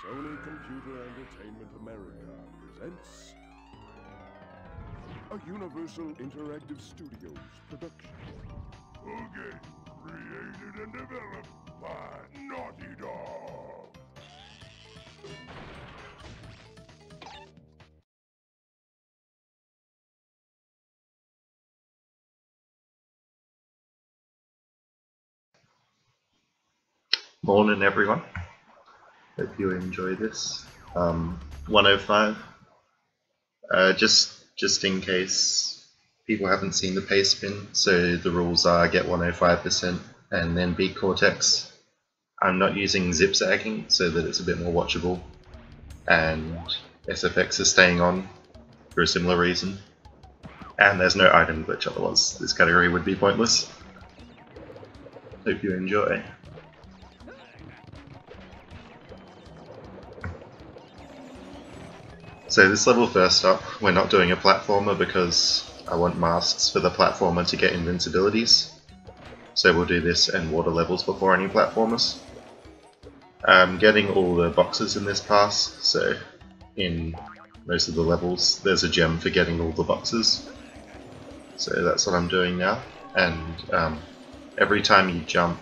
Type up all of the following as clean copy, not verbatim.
Sony Computer Entertainment America presents a Universal Interactive Studios production. Okay, created and developed by Naughty Dog. Morning, everyone. Hope you enjoy this. 105. Just in case people haven't seen the pace spin, so the rules are get 105% and then beat Cortex. I'm not using zigzagging so that it's a bit more watchable, and SFX is staying on for a similar reason. And there's no item glitch, otherwise this category would be pointless. Hope you enjoy. So this level first up, we're not doing a platformer because I want masks for the platformer to get invincibilities. So we'll do this and water levels before any platformers. I'm getting all the boxes in this pass, so in most of the levels there's a gem for getting all the boxes. So that's what I'm doing now, and every time you jump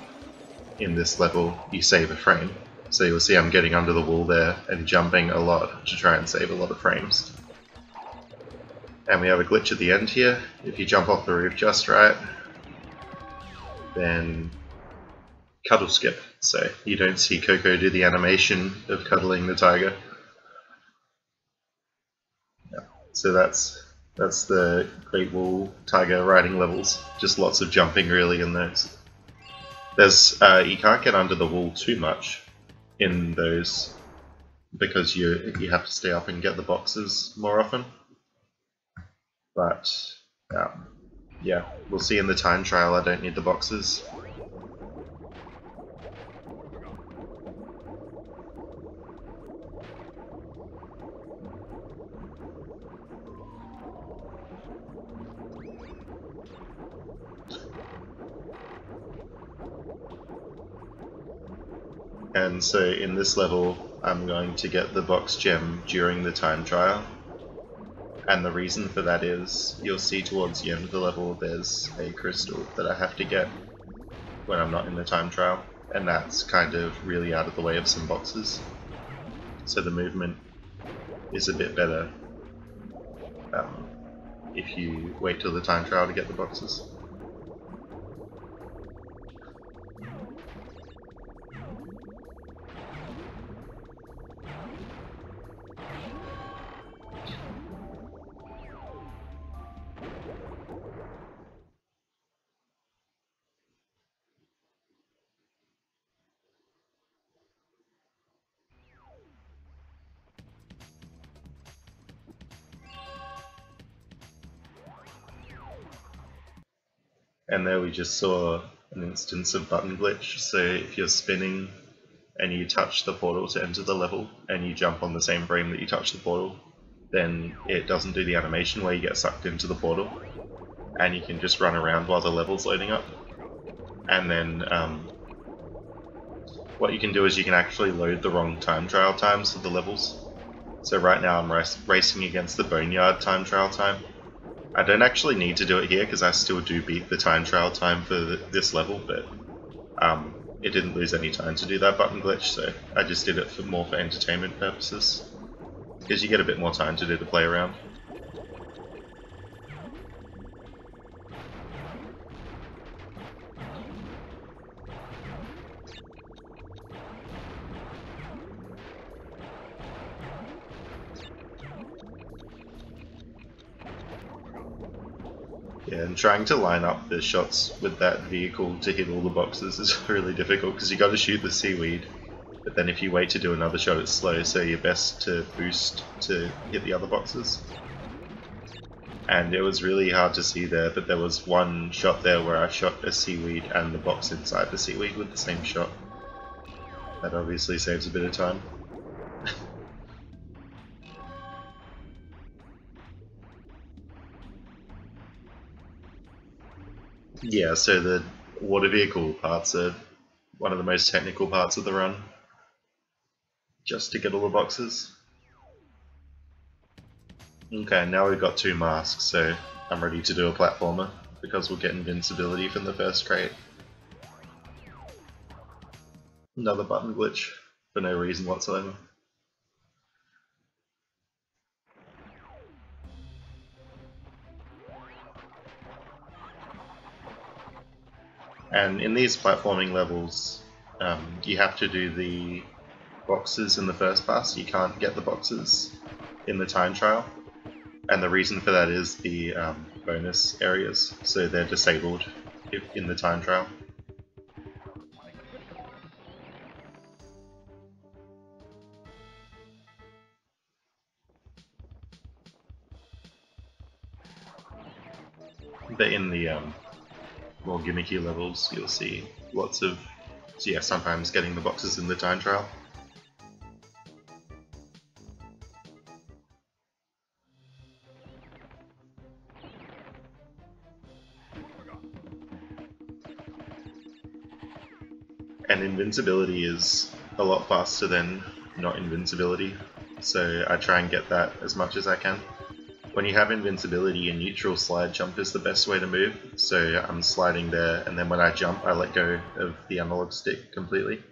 in this level you save a frame. So you'll see I'm getting under the wall there and jumping a lot to try and save a lot of frames. And we have a glitch at the end here. If you jump off the roof just right, then cuddle skip. So you don't see Coco do the animation of cuddling the tiger. Yeah. So that's the Great Wall Tiger riding levels. Just lots of jumping really in those. There's you can't get under the wall too much in those because you have to stay up and get the boxes more often. But yeah, we'll see in the time trial I don't need the boxes. And so in this level I'm going to get the box gem during the time trial, and the reason for that is you'll see towards the end of the level there's a crystal that I have to get when I'm not in the time trial, and that's kind of really out of the way of some boxes, so the movement is a bit better if you wait till the time trial to get the boxes. And there we just saw an instance of button glitch. So if you're spinning and you touch the portal to enter the level and you jump on the same frame that you touch the portal, then it doesn't do the animation where you get sucked into the portal, and you can just run around while the level's loading up. And then what you can do is you can actually load the wrong time trial times for the levels. So right now I'm racing against the Boneyard time trial time. I don't actually need to do it here because I still do beat the time trial time for this level, but it didn't lose any time to do that button glitch, so I just did it more for entertainment purposes, because you get a bit more time to do the play around. Yeah, and trying to line up the shots with that vehicle to hit all the boxes is really difficult because you got to shoot the seaweed, but then if you wait to do another shot it's slow, so you're best to boost to hit the other boxes. And it was really hard to see there, but there was one shot there where I shot a seaweed and the box inside the seaweed with the same shot. That obviously saves a bit of time. Yeah, so the water vehicle parts are one of the most technical parts of the run. just to get all the boxes. Okay, now we've got 2 masks, so I'm ready to do a platformer, because we'll get invincibility from the first crate. Another button glitch, for no reason whatsoever. And in these platforming levels, you have to do the boxes in the first pass. You can't get the boxes in the time trial. And the reason for that is the bonus areas, so they're disabled in the time trial. But in the more gimmicky levels, you'll see lots of, so yeah, sometimes getting the boxes in the time trial. And invincibility is a lot faster than not invincibility, so I try and get that as much as I can. When you have invincibility, a neutral slide jump is the best way to move, so I'm sliding there, and then when I jump I let go of the analog stick completely.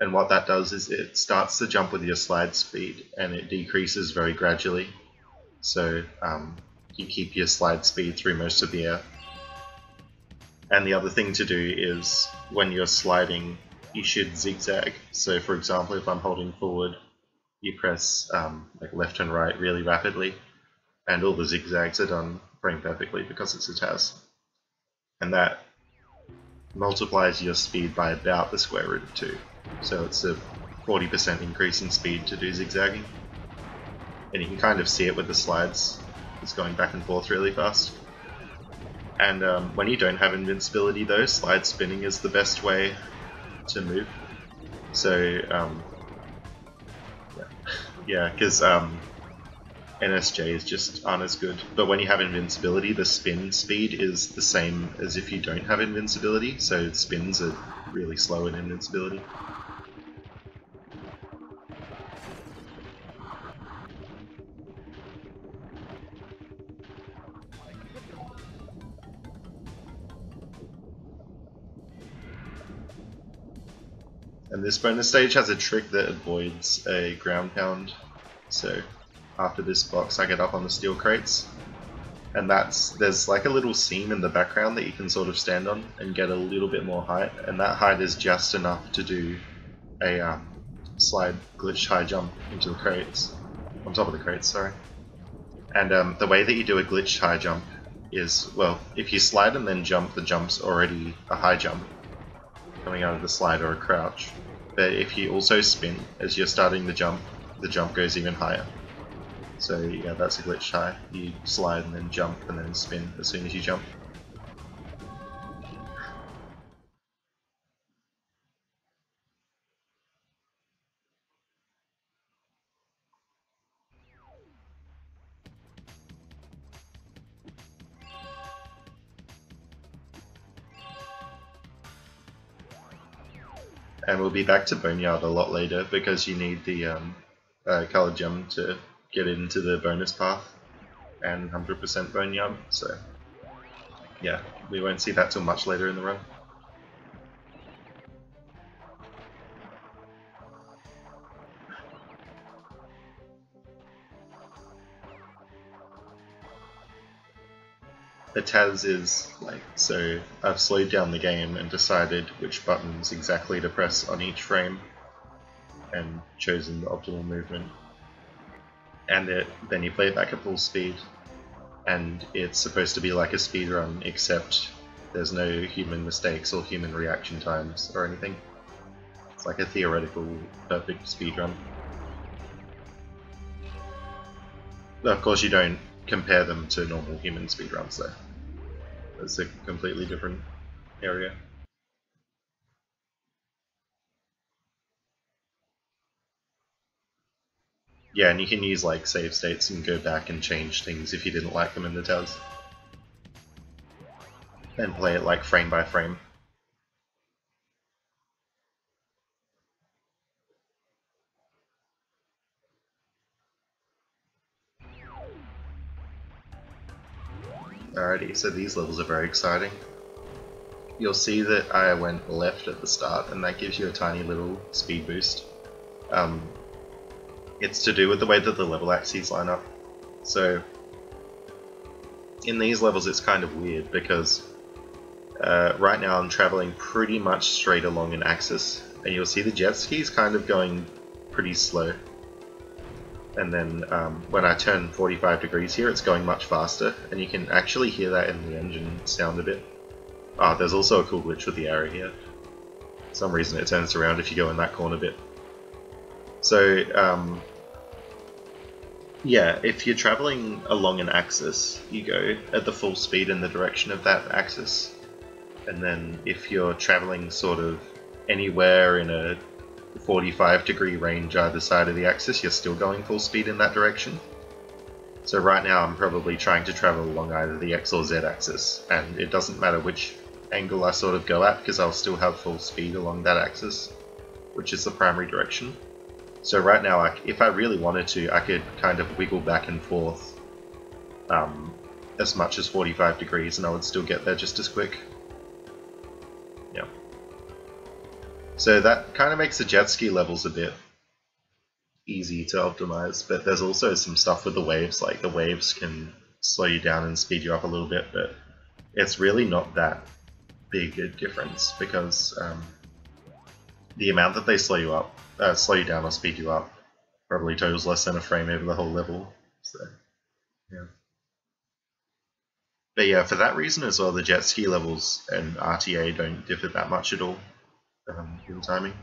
And what that does is it starts the jump with your slide speed, and it decreases very gradually, so you keep your slide speed through most of the air. And the other thing to do is, when you're sliding, you should zigzag. So for example, if I'm holding forward, you press like left and right really rapidly, and all the zigzags are done frame perfectly because it's a TAS. And that multiplies your speed by about the square root of 2. So it's a 40% increase in speed to do zigzagging. And you can kind of see it with the slides. It's going back and forth really fast. And when you don't have invincibility though, slide spinning is the best way to move. So yeah, because NSJs just aren't as good. But when you have invincibility, the spin speed is the same as if you don't have invincibility, so spins are really slow in invincibility. And this bonus stage has a trick that avoids a ground pound, so after this box I get up on the steel crates, and there's like a little seam in the background that you can sort of stand on and get a little bit more height, and that height is just enough to do a slide glitch high jump into the crates, on top of the crates, sorry. And the way that you do a glitch high jump is, well, if you slide and then jump, the jump's already a high jump coming out of the slide or a crouch. But if you also spin as you're starting the jump goes even higher. So yeah, that's a glitch high. You slide and then jump and then spin as soon as you jump. And we'll be back to Boneyard a lot later because you need the coloured gem to get into the bonus path and 100% Boneyard, so yeah, we won't see that till much later in the run. The TAS is like, so I've slowed down the game and decided which buttons exactly to press on each frame and chosen the optimal movement. And then you play it back at full speed, and it's supposed to be like a speed run, except there's no human mistakes or human reaction times or anything. It's like a theoretical perfect speed run. Of course you don't compare them to normal human speedruns though. It's a completely different area. Yeah, and you can use like save states and go back and change things if you didn't like them in the TAS. And play it like frame by frame. Alrighty, so these levels are very exciting. You'll see that I went left at the start, and that gives you a tiny little speed boost. It's to do with the way that the level axes line up. So in these levels it's kind of weird because right now I'm traveling pretty much straight along an axis, and you'll see the jet ski's kind of going pretty slow. And then when I turn 45 degrees here, it's going much faster, and you can actually hear that in the engine sound a bit. Ah, there's also a cool glitch with the arrow here. For some reason it turns around if you go in that corner bit. So, yeah, if you're traveling along an axis, you go at the full speed in the direction of that axis. And then if you're traveling sort of anywhere in a 45 degree range either side of the axis, you're still going full speed in that direction. So right now I'm probably trying to travel along either the X or Z axis, and it doesn't matter which angle I sort of go at because I'll still have full speed along that axis, which is the primary direction. So right now, if I really wanted to, I could kind of wiggle back and forth as much as 45 degrees and I would still get there just as quick. Yeah. So that kind of makes the jet ski levels a bit easy to optimize, but there's also some stuff with the waves, like the waves can slow you down and speed you up a little bit, but it's really not that big a difference because the amount that they slow you down or speed you up probably totals less than a frame over the whole level. So, yeah. But yeah, for that reason as well, the jet ski levels and RTA don't differ that much at all in timing.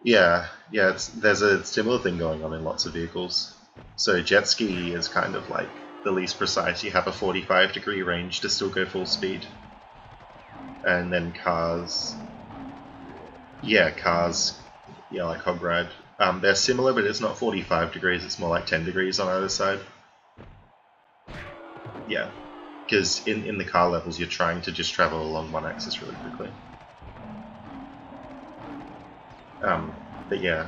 Yeah, there's a similar thing going on in lots of vehicles. So jet ski is kind of like the least precise. You have a 45 degree range to still go full speed. And then cars, like Hog Ride. They're similar, but it's not 45 degrees, it's more like 10 degrees on either side. Yeah, because in the car levels you're trying to just travel along one axis really quickly. But yeah,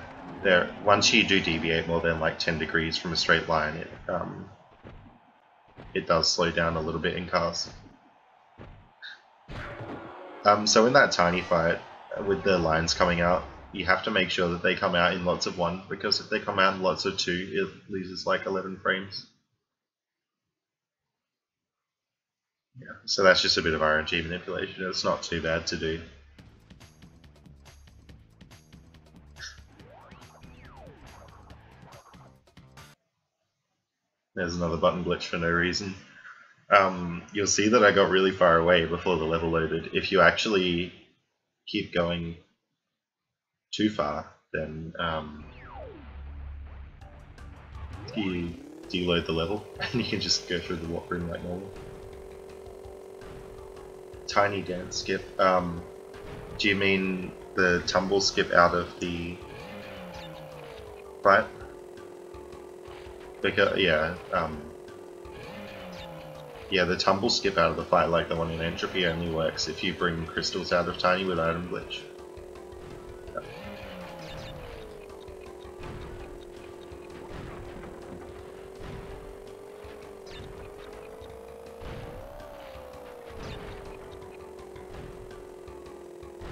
once you do deviate more than like 10 degrees from a straight line, it does slow down a little bit in cars. So in that tiny fight, with the lines coming out, you have to make sure that they come out in lots of 1, because if they come out in lots of 2, it loses like 11 frames. Yeah, so that's just a bit of RNG manipulation. It's not too bad to do. There's another button glitch for no reason. You'll see that I got really far away before the level loaded. If you actually keep going too far, then you deload the level and you can just go through the warp room like normal. Tiny dance skip. Do you mean the tumble skip out of the fight? Because yeah, the tumble skip out of the fight, like the one in Entropy, only works if you bring crystals out of Tiny with item glitch.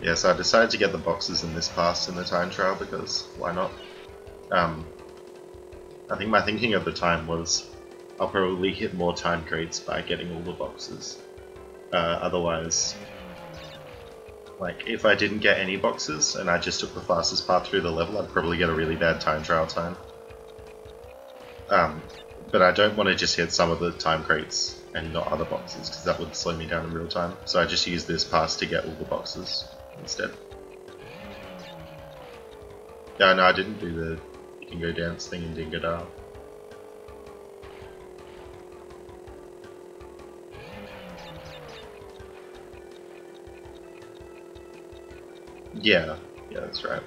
Yeah, so I decided to get the boxes in this pass in the time trial because why not? I think my thinking at the time was I'll probably hit more time crates by getting all the boxes. Otherwise, like if I didn't get any boxes and I just took the fastest path through the level, I'd probably get a really bad time trial time. But I don't want to just hit some of the time crates and not other boxes because that would slow me down in real time. So I just use this pass to get all the boxes instead. Yeah, no, I didn't do the you can go dance thing in Dingodile. Yeah, that's right.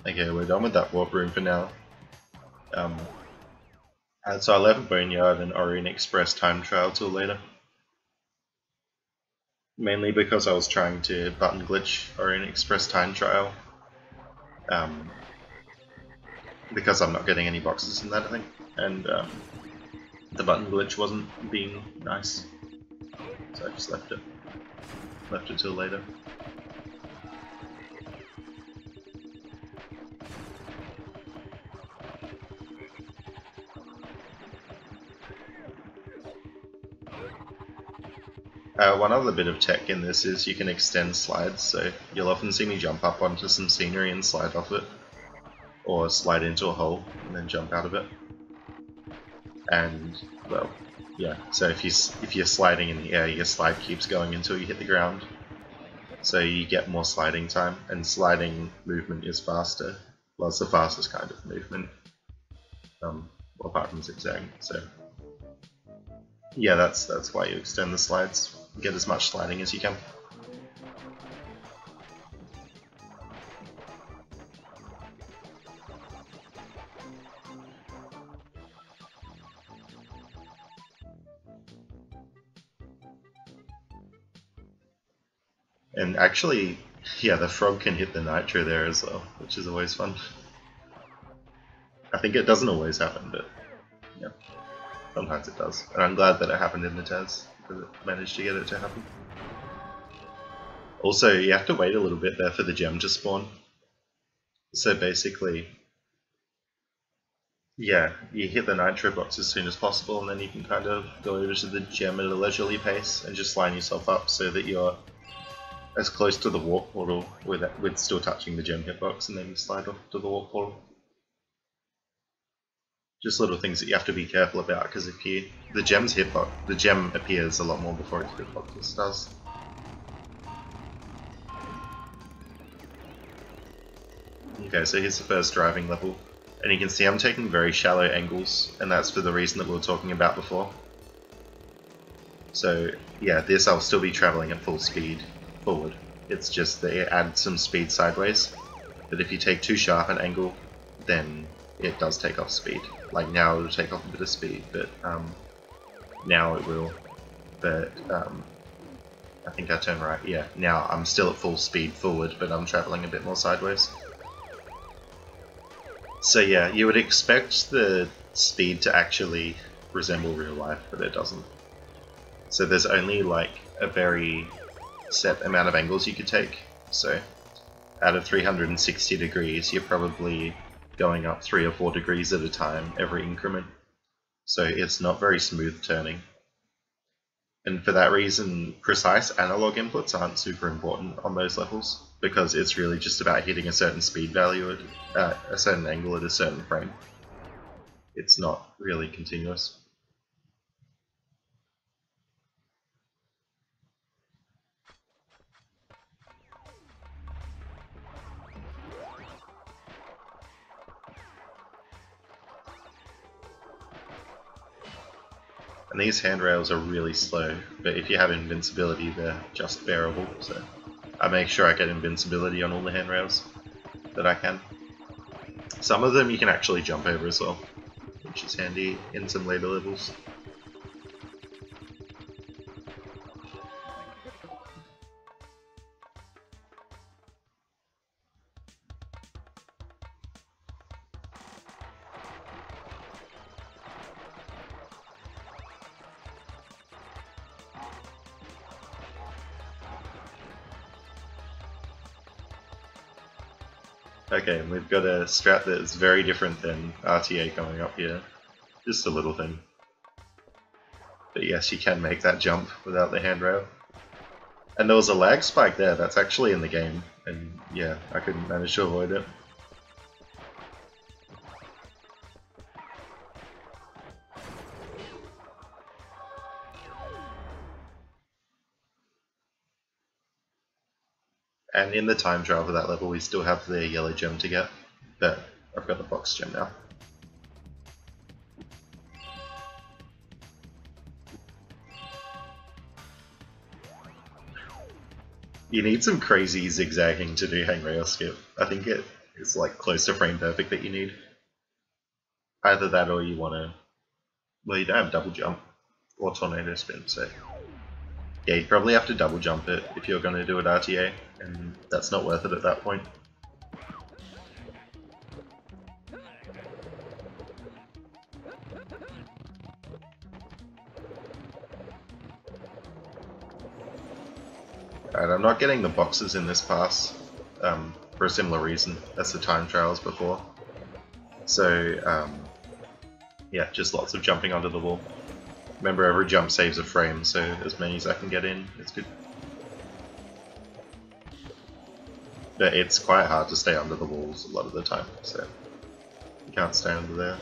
Okay, we're done with that warp room for now. So I left Boneyard and Orient Express time trial till later. Mainly because I was trying to button glitch Orient Express time trial. Because I'm not getting any boxes in that, I think. And the button glitch wasn't being nice. So I just left it. Left it till later. One other bit of tech in this is you can extend slides, so you'll often see me jump up onto some scenery and slide off it, or slide into a hole and then jump out of it. And, well, yeah, so if you're sliding in the air, your slide keeps going until you hit the ground. So you get more sliding time, and sliding movement is faster. Well, it's the fastest kind of movement, apart from zigzagging, so yeah, that's why you extend the slides. Get as much sliding as you can. And actually, yeah, the frog can hit the nitro there as well, which is always fun. I think it doesn't always happen, but yeah, sometimes it does. And I'm glad that it happened in the TAS, because it managed to get it to happen. Also, you have to wait a little bit there for the gem to spawn. So basically, yeah, you hit the nitro box as soon as possible, and then you can kind of go over to the gem at a leisurely pace and just line yourself up so that you're as close to the warp portal with still touching the gem hitbox, and then you slide off to the warp portal. Just little things that you have to be careful about, because if the gem appears a lot more before its hitbox does. Okay, so here's the first driving level, and you can see I'm taking very shallow angles, and that's for the reason that we were talking about before. So yeah, this I'll still be traveling at full speed forward. It's just that it adds some speed sideways, but if you take too sharp an angle, then it does take off speed. Like now it'll take off a bit of speed, but now it will. But I think I turn right. Yeah, now I'm still at full speed forward, but I'm traveling a bit more sideways. So yeah, you would expect the speed to actually resemble real life, but it doesn't. So there's only like a very set amount of angles you could take. So out of 360 degrees, you're probably going up 3 or 4 degrees at a time every increment. So it's not very smooth turning. And for that reason, precise analog inputs aren't super important on those levels, because it's really just about hitting a certain speed value at a certain angle at a certain frame. It's not really continuous. And these handrails are really slow, but if you have invincibility, they're just bearable, so I make sure I get invincibility on all the handrails that I can. Some of them you can actually jump over as well, which is handy in some later levels. Okay, and we've got a strat that's very different than RTA coming up here. Just a little thing. But yes, you can make that jump without the handrail. And there was a lag spike there, that's actually in the game. And yeah, I couldn't manage to avoid it. And in the time trial for that level, we still have the yellow gem to get, but I've got the box gem now. You need some crazy zigzagging to do handrail skip. I think is like close to frame perfect that you need. Either that or you want to, well, you don't have double jump or tornado spin, so yeah, you'd probably have to double jump it if you're going to do it RTA, and that's not worth it at that point. Alright, I'm not getting the boxes in this pass for a similar reason as the time trials before. So, yeah, just lots of jumping onto the wall. Remember, every jump saves a frame, so as many as I can get in, it's good. But it's quite hard to stay under the walls a lot of the time, so you can't stay under there.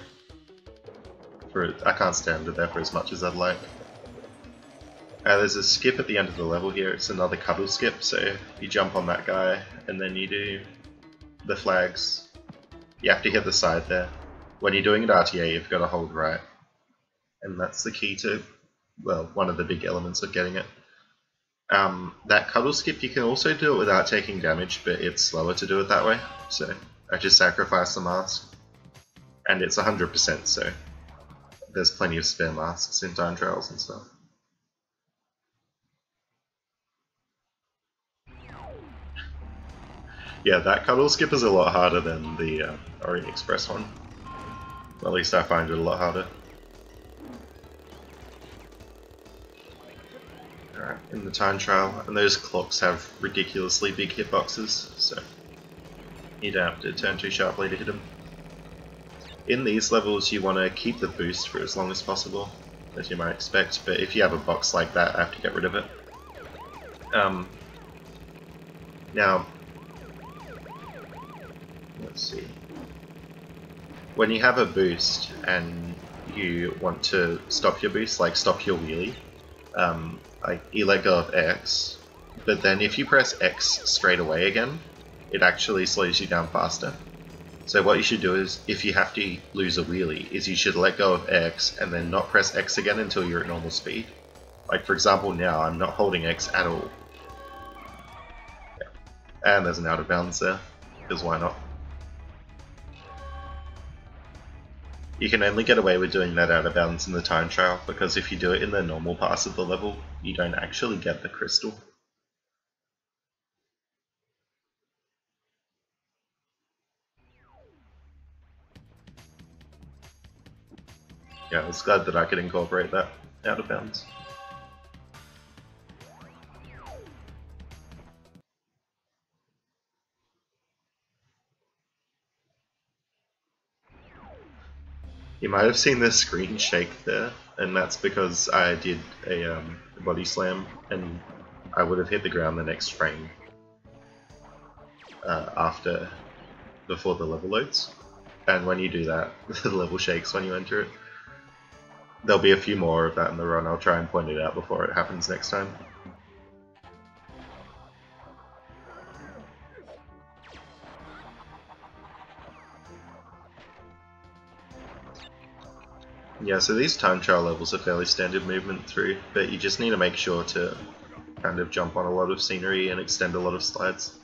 I can't stay under there for as much as I'd like. There's a skip at the end of the level here. It's another cuddle skip, so you jump on that guy and then you do the flags. You have to hit the side there. When you're doing an RTA, you've got to hold right. And that's the key to, well, one of the big elements of getting it. That cuddle skip, you can also do it without taking damage, but it's slower to do it that way. So I just sacrifice the mask. And it's 100%, so there's plenty of spare masks in time trials and stuff. Yeah, that cuddle skip is a lot harder than the Orient Express one. Well, at least I find it a lot harder. Alright, in the time trial, and those clocks have ridiculously big hitboxes, so you don't have to turn too sharply to hit them. In these levels, you want to keep the boost for as long as possible, as you might expect, but if you have a box like that, I have to get rid of it. Now, let's see. When you have a boost and you want to stop your boost, like stop your wheelie, like you let go of X, but then if you press X straight away again, it actually slows you down faster. So what you should do is, if you have to lose a wheelie, is you should let go of X and then not press X again until you're at normal speed. Like for example now, I'm not holding X at all. Yeah. And there's an out of bounds there, because why not? You can only get away with doing that out of bounds in the time trial, because if you do it in the normal pass of the level, you don't actually get the crystal. Yeah, I was glad that I could incorporate that out of bounds. You might have seen the screen shake there, and that's because I did a body slam, and I would have hit the ground the next frame before the level loads. And when you do that, the level shakes when you enter it. There'll be a few more of that in the run. I'll try and point it out before it happens next time. Yeah, so these time trial levels are fairly standard movement through, but you just need to make sure to kind of jump on a lot of scenery and extend a lot of slides.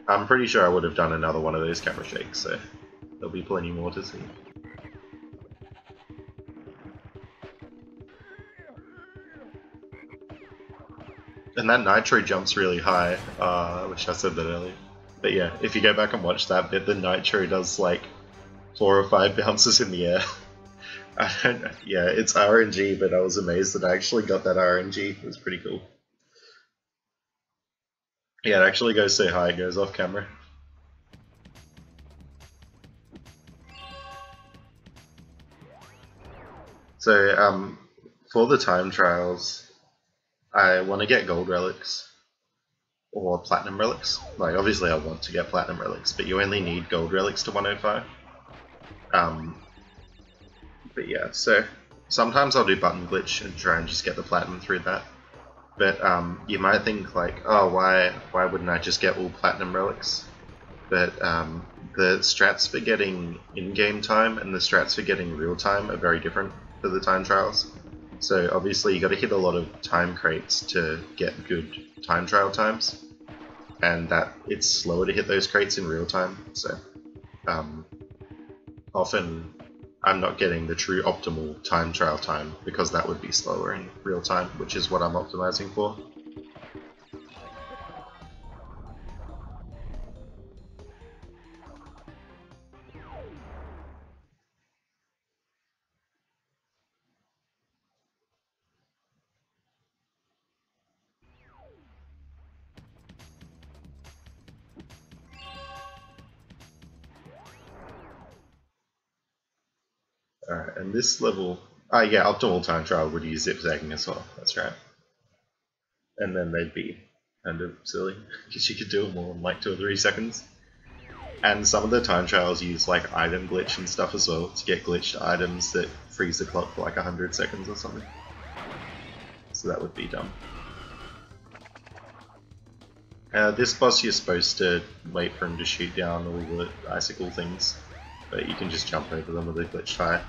I'm pretty sure I would have done another one of those camera shakes, so there'll be plenty more to see. And that nitro jumps really high. I wish I said that earlier. But yeah, if you go back and watch that bit, the nitro does like 4 or 5 bounces in the air. I don't know. Yeah, it's RNG, but I was amazed that I actually got that RNG. It was pretty cool. Yeah, it actually goes so high, it goes off camera. So, for the time trials, I want to get gold relics or platinum relics. Like, obviously I want to get platinum relics, but you only need gold relics to 105. But yeah, so sometimes I'll do button glitch and try and just get the platinum through that. But you might think like, oh, why wouldn't I just get all platinum relics? But the strats for getting in-game time and the strats for getting real time are very different for the time trials. So obviously you got to hit a lot of time crates to get good time trial times. and that it's slower to hit those crates in real time, so often I'm not getting the true optimal time trial time because that would be slower in real time, which is what I'm optimizing for. Alright, and this level, yeah, optimal time trial would use zigzagging as well, that's right. And then they'd be kind of silly, because you could do them all in like 2 or 3 seconds. And some of the time trials use like item glitch and stuff as well, to get glitched items that freeze the clock for like 100 seconds or something. So that would be dumb. This boss you're supposed to wait for him to shoot down all the icicle things, but you can just jump over them with a glitch tie.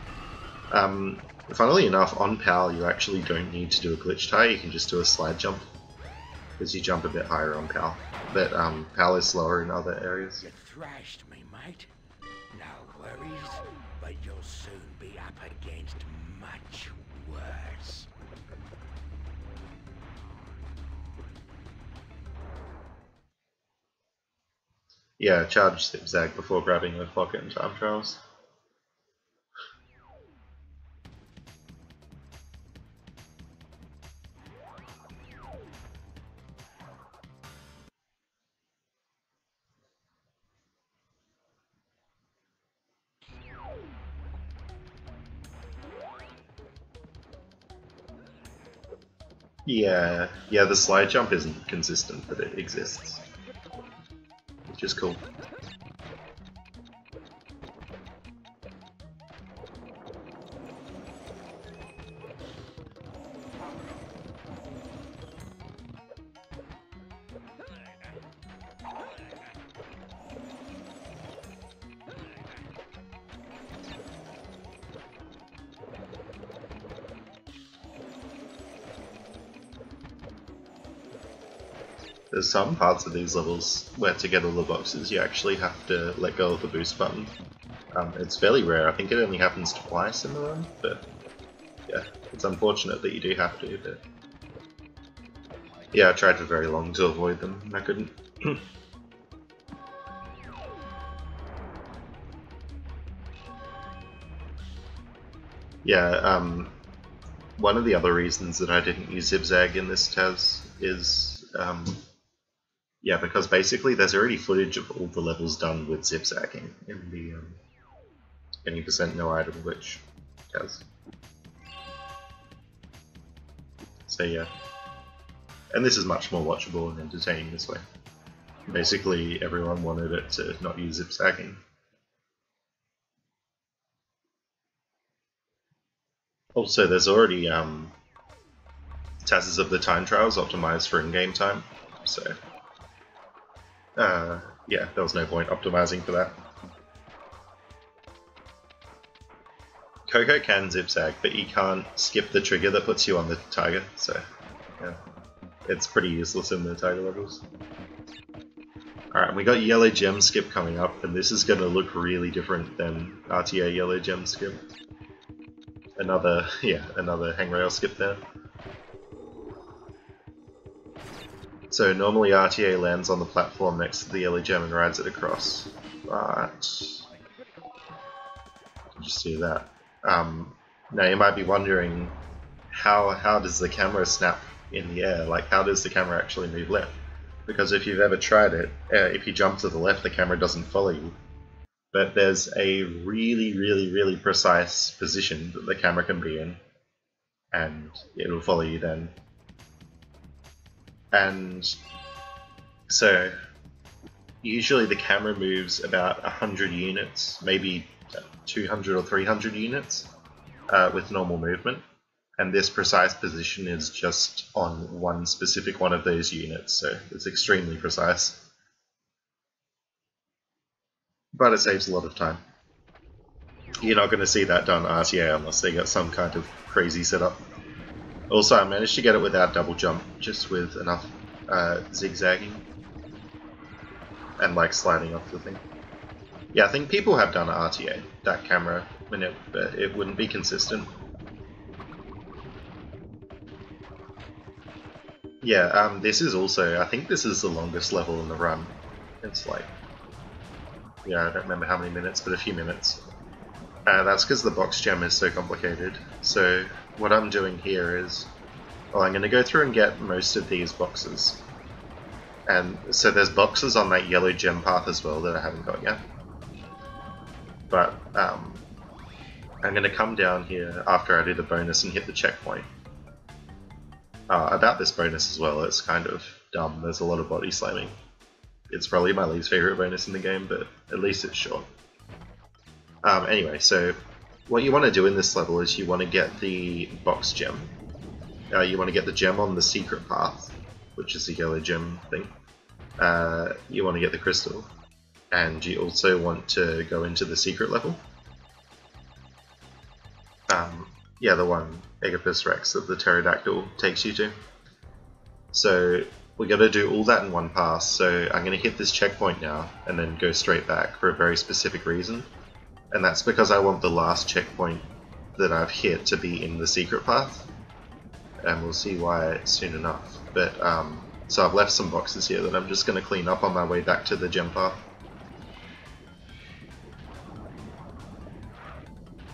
Funnily enough, on PAL you actually don't need to do a glitch tie, you can just do a slide jump, because you jump a bit higher on PAL. But PAL is slower in other areas. You thrashed me, mate. No worries, but you'll soon be up against much worse. Yeah, charge zigzag before grabbing the pocket and time trials. Yeah, the slide jump isn't consistent, but it exists, which is cool. There's some parts of these levels where to get all the boxes you actually have to let go of the boost button. It's fairly rare, I think it only happens twice in the run, but yeah, it's unfortunate that you do have to, but yeah, I tried for very long to avoid them and I couldn't. Yeah, one of the other reasons that I didn't use zigzag in this TAS is yeah, because basically there's already footage of all the levels done with zigzagging in the 20% no item glitch TAS. So yeah, and this is much more watchable and entertaining this way. Basically everyone wanted it to not use zigzagging. Also, there's already TASs of the time trials optimized for in-game time, so yeah, there was no point optimizing for that. Coco can zigzag, but he can't skip the trigger that puts you on the tiger, so yeah, it's pretty useless in the tiger levels. Alright, we got yellow gem skip coming up, and this is going to look really different than RTA yellow gem skip. Another hangrail skip there. So normally RTA lands on the platform next to the yellow gem and rides it across, but just do that. Now you might be wondering, how does the camera snap in the air? Like, how does the camera actually move left? Because if you've ever tried it, if you jump to the left, the camera doesn't follow you. But there's a really precise position that the camera can be in, and it'll follow you then. And so usually the camera moves about 100 units, maybe 200 or 300 units with normal movement, and this precise position is just on one specific one of those units, so it's extremely precise. But it saves a lot of time. You're not going to see that done RTA unless they got some kind of crazy setup. Also, I managed to get it without double jump, just with enough zigzagging. and like sliding off the thing. Yeah, I think people have done RTA, that camera, but it wouldn't be consistent. Yeah, this is also, I think this is the longest level in the run. It's like, yeah, I don't remember how many minutes, but a few minutes. That's because the box gem is so complicated. So what I'm doing here is, well, I'm going to go through and get most of these boxes. And so there's boxes on that yellow gem path as well that I haven't got yet. But I'm going to come down here after I do the bonus and hit the checkpoint. About this bonus as well, it's kind of dumb. There's a lot of body slamming. It's probably my least favorite bonus in the game, but at least it's short. Anyway, so what you want to do in this level is you want to get the box gem. You want to get the gem on the secret path, which is the yellow gem thing. You want to get the crystal, and you also want to go into the secret level. Yeah, the one Agathis Rex that the pterodactyl takes you to. So we got to do all that in one pass. So I'm going to hit this checkpoint now, and then go straight back for a very specific reason. And that's because I want the last checkpoint that I've hit to be in the secret path. And we'll see why soon enough. But so I've left some boxes here that I'm just going to clean up on my way back to the gem path.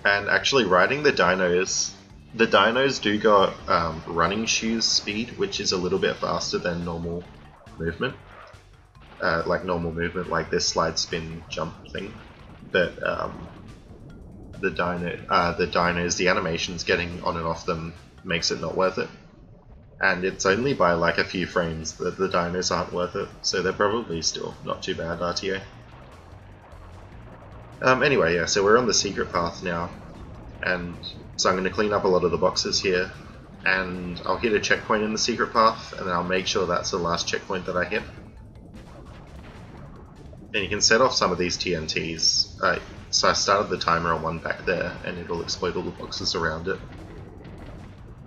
And actually riding the dinos do go running shoes speed, which is a little bit faster than normal movement. Like normal movement, like this slide spin jump thing. But the dinos, the animations getting on and off them makes it not worth it. And it's only by like a few frames that the dinos aren't worth it, so they're probably still not too bad RTA. Anyway, yeah, so we're on the secret path now, and so I'm going to clean up a lot of the boxes here, and I'll hit a checkpoint in the secret path, and then I'll make sure that's the last checkpoint that I hit. And you can set off some of these TNTs. So I started the timer on one back there, and it'll explode all the boxes around it.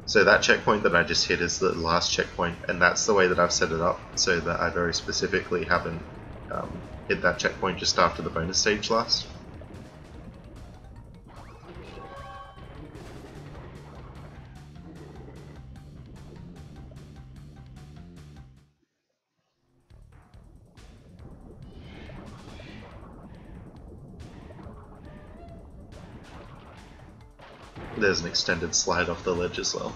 So that checkpoint that I just hit is the last checkpoint, and that's the way that I've set it up, so that I very specifically haven't hit that checkpoint just after the bonus stage last. There's an extended slide off the ledge as well.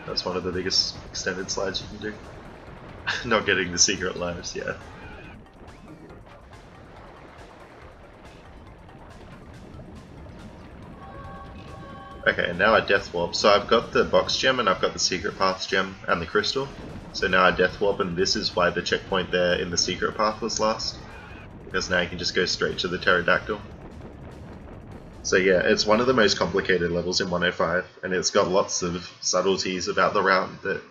That's one of the biggest extended slides you can do. Not getting the secret lives, yeah. Okay, and now I death warp. So I've got the box gem and I've got the secret path gem and the crystal. So now I death warp, and this is why the checkpoint there in the secret path was last. Because now you can just go straight to the pterodactyl. So yeah, it's one of the most complicated levels in 105, and it's got lots of subtleties about the route that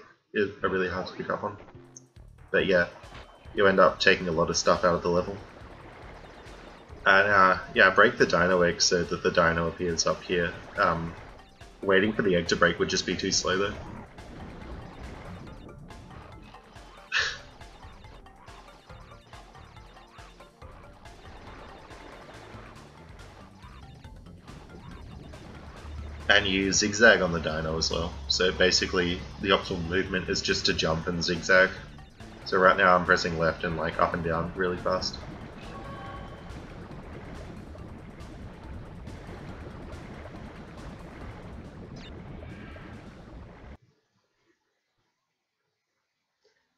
are really hard to pick up on. But yeah, you end up taking a lot of stuff out of the level. And yeah, break the dino egg so that the dino appears up here. Waiting for the egg to break would just be too slow though. And you zigzag on the dino as well. So basically, the optimal movement is just to jump and zigzag. So right now I'm pressing left and like up and down really fast.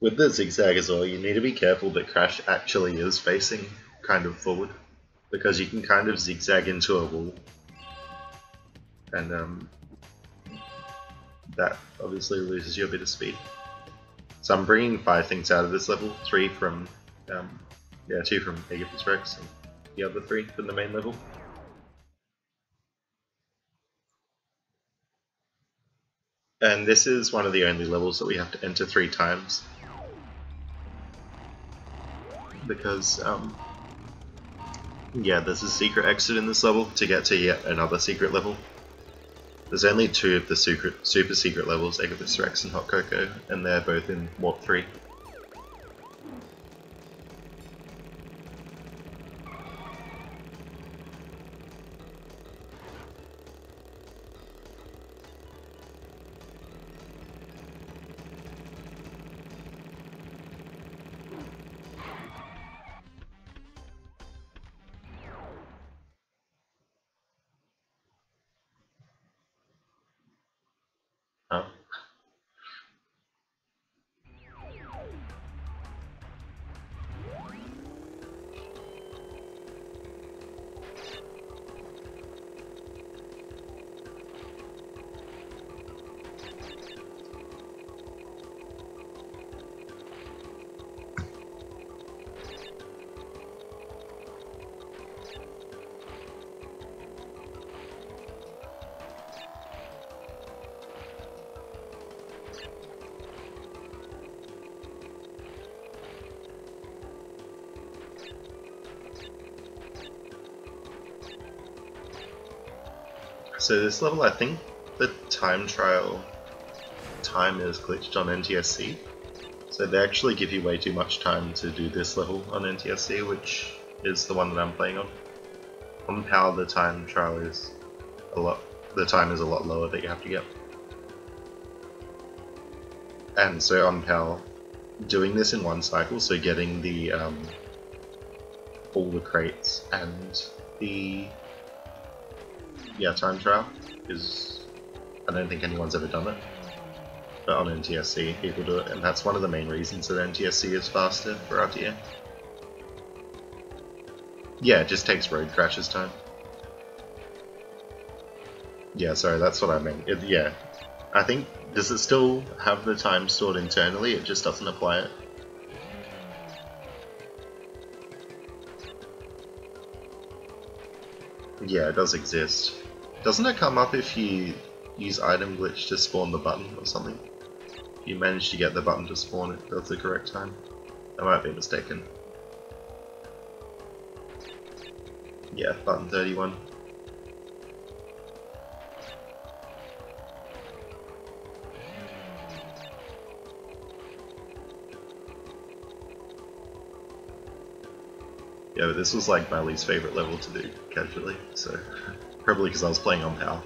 With the zigzag as well, you need to be careful that Crash actually is facing kind of forward, because you can kind of zigzag into a wall. And that obviously loses you a bit of speed. So I'm bringing 5 things out of this level, 3 from, yeah, 2 from Agathis Rex, and the other 3 from the main level. And this is one of the only levels that we have to enter 3 times. Because, yeah, there's a secret exit in this level to get to yet another secret level. There's only 2 of the super secret levels, Agathis Rex and Hot Cocoa, and they're both in Warp 3. So this level, I think the time trial time is glitched on NTSC. So they actually give you way too much time to do this level on NTSC, which is the one that I'm playing on. On PAL, the time trial is the time is a lot lower that you have to get. And so on PAL, doing this in one cycle, so getting the all the crates and the time trial is, I don't think anyone's ever done it. But on NTSC, people do it, and that's one of the main reasons that NTSC is faster for RTA. Yeah, it just takes road crashes time. Yeah, sorry, that's what I meant. Yeah, I think, does it still have the time stored internally? It just doesn't apply it. Yeah, it does exist. Doesn't it come up if you use item glitch to spawn the button or something? If you manage to get the button to spawn it at the correct time. I might be mistaken. Yeah, button 31. Yeah, but this was like my least favorite level to do casually, so probably because I was playing on PAL.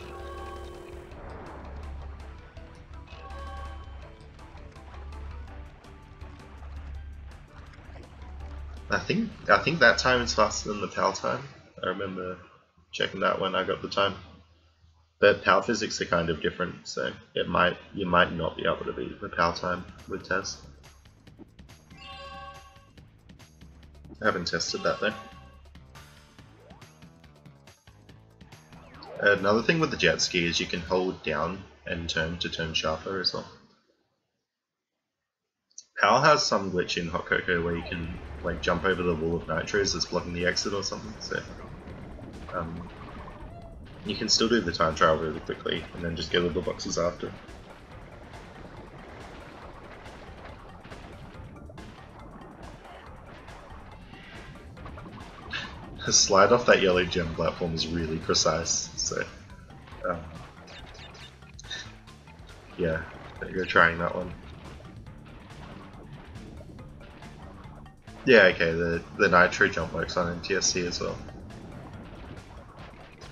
I think that time is faster than the PAL time. I remember checking that when I got the time. But PAL physics are kind of different, so you might not be able to beat the PAL time with TAS. I haven't tested that though. Another thing with the jet ski is you can hold down and turn to turn sharper as well. PAL has some glitch in Hot Cocoa where you can like jump over the wall of nitros that's blocking the exit or something, so you can still do the time trial really quickly and then just get all the boxes after. The slide off that yellow gem platform is really precise, so yeah, you're trying that one. Yeah, okay, the nitro jump works on NTSC as well.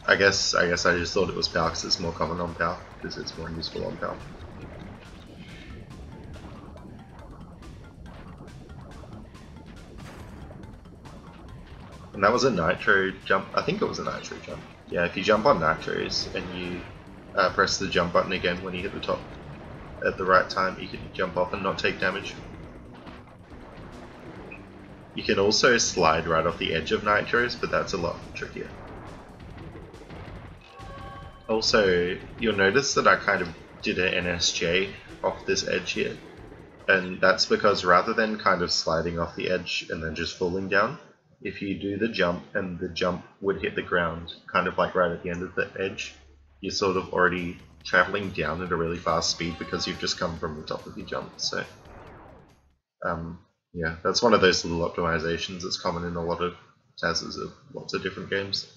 I guess I just thought it was PAL because it's more common on PAL, because it's more useful on PAL. And that was a nitro jump. I think it was a nitro jump. Yeah, if you jump on nitros and you press the jump button again when you hit the top at the right time, you can jump off and not take damage. You can also slide right off the edge of nitros, but that's a lot trickier. Also, you'll notice that I kind of did an NSJ off this edge here. And that's because rather than kind of sliding off the edge and then just falling down, if you do the jump and the jump would hit the ground, kind of like right at the end of the edge, you're sort of already traveling down at a really fast speed because you've just come from the top of your jump. So, yeah, that's one of those little optimizations that's common in a lot of TASs of lots of different games.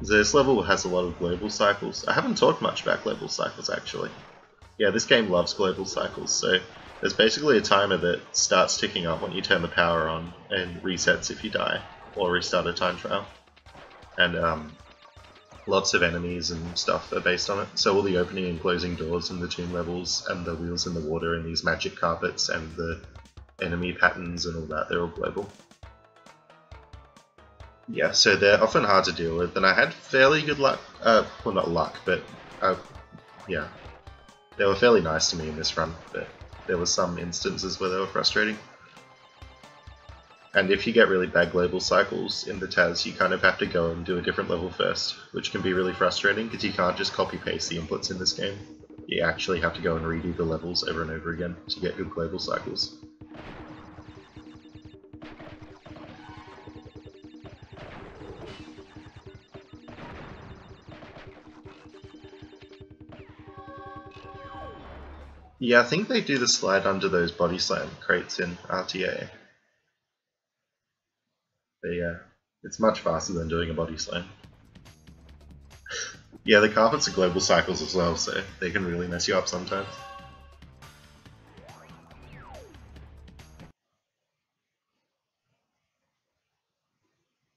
This level has a lot of global cycles. I haven't talked much about global cycles actually. Yeah, this game loves global cycles, so there's basically a timer that starts ticking up when you turn the power on and resets if you die, or restart a time trial. And lots of enemies and stuff are based on it. So all the opening and closing doors in the tomb levels, and the wheels in the water, and these magic carpets, and the enemy patterns and all that, they're all global. Yeah, so they're often hard to deal with, and I had fairly good luck, well not luck, but yeah, they were fairly nice to me in this run, but there were some instances where they were frustrating. And if you get really bad global cycles in the TAS, you kind of have to go and do a different level first, which can be really frustrating because you can't just copy paste the inputs in this game. You actually have to go and redo the levels over and over again to get good global cycles. Yeah, I think they do the slide under those body slam crates in RTA. But yeah, It's much faster than doing a body slam. Yeah, the carpets are global cycles as well, so they can really mess you up sometimes.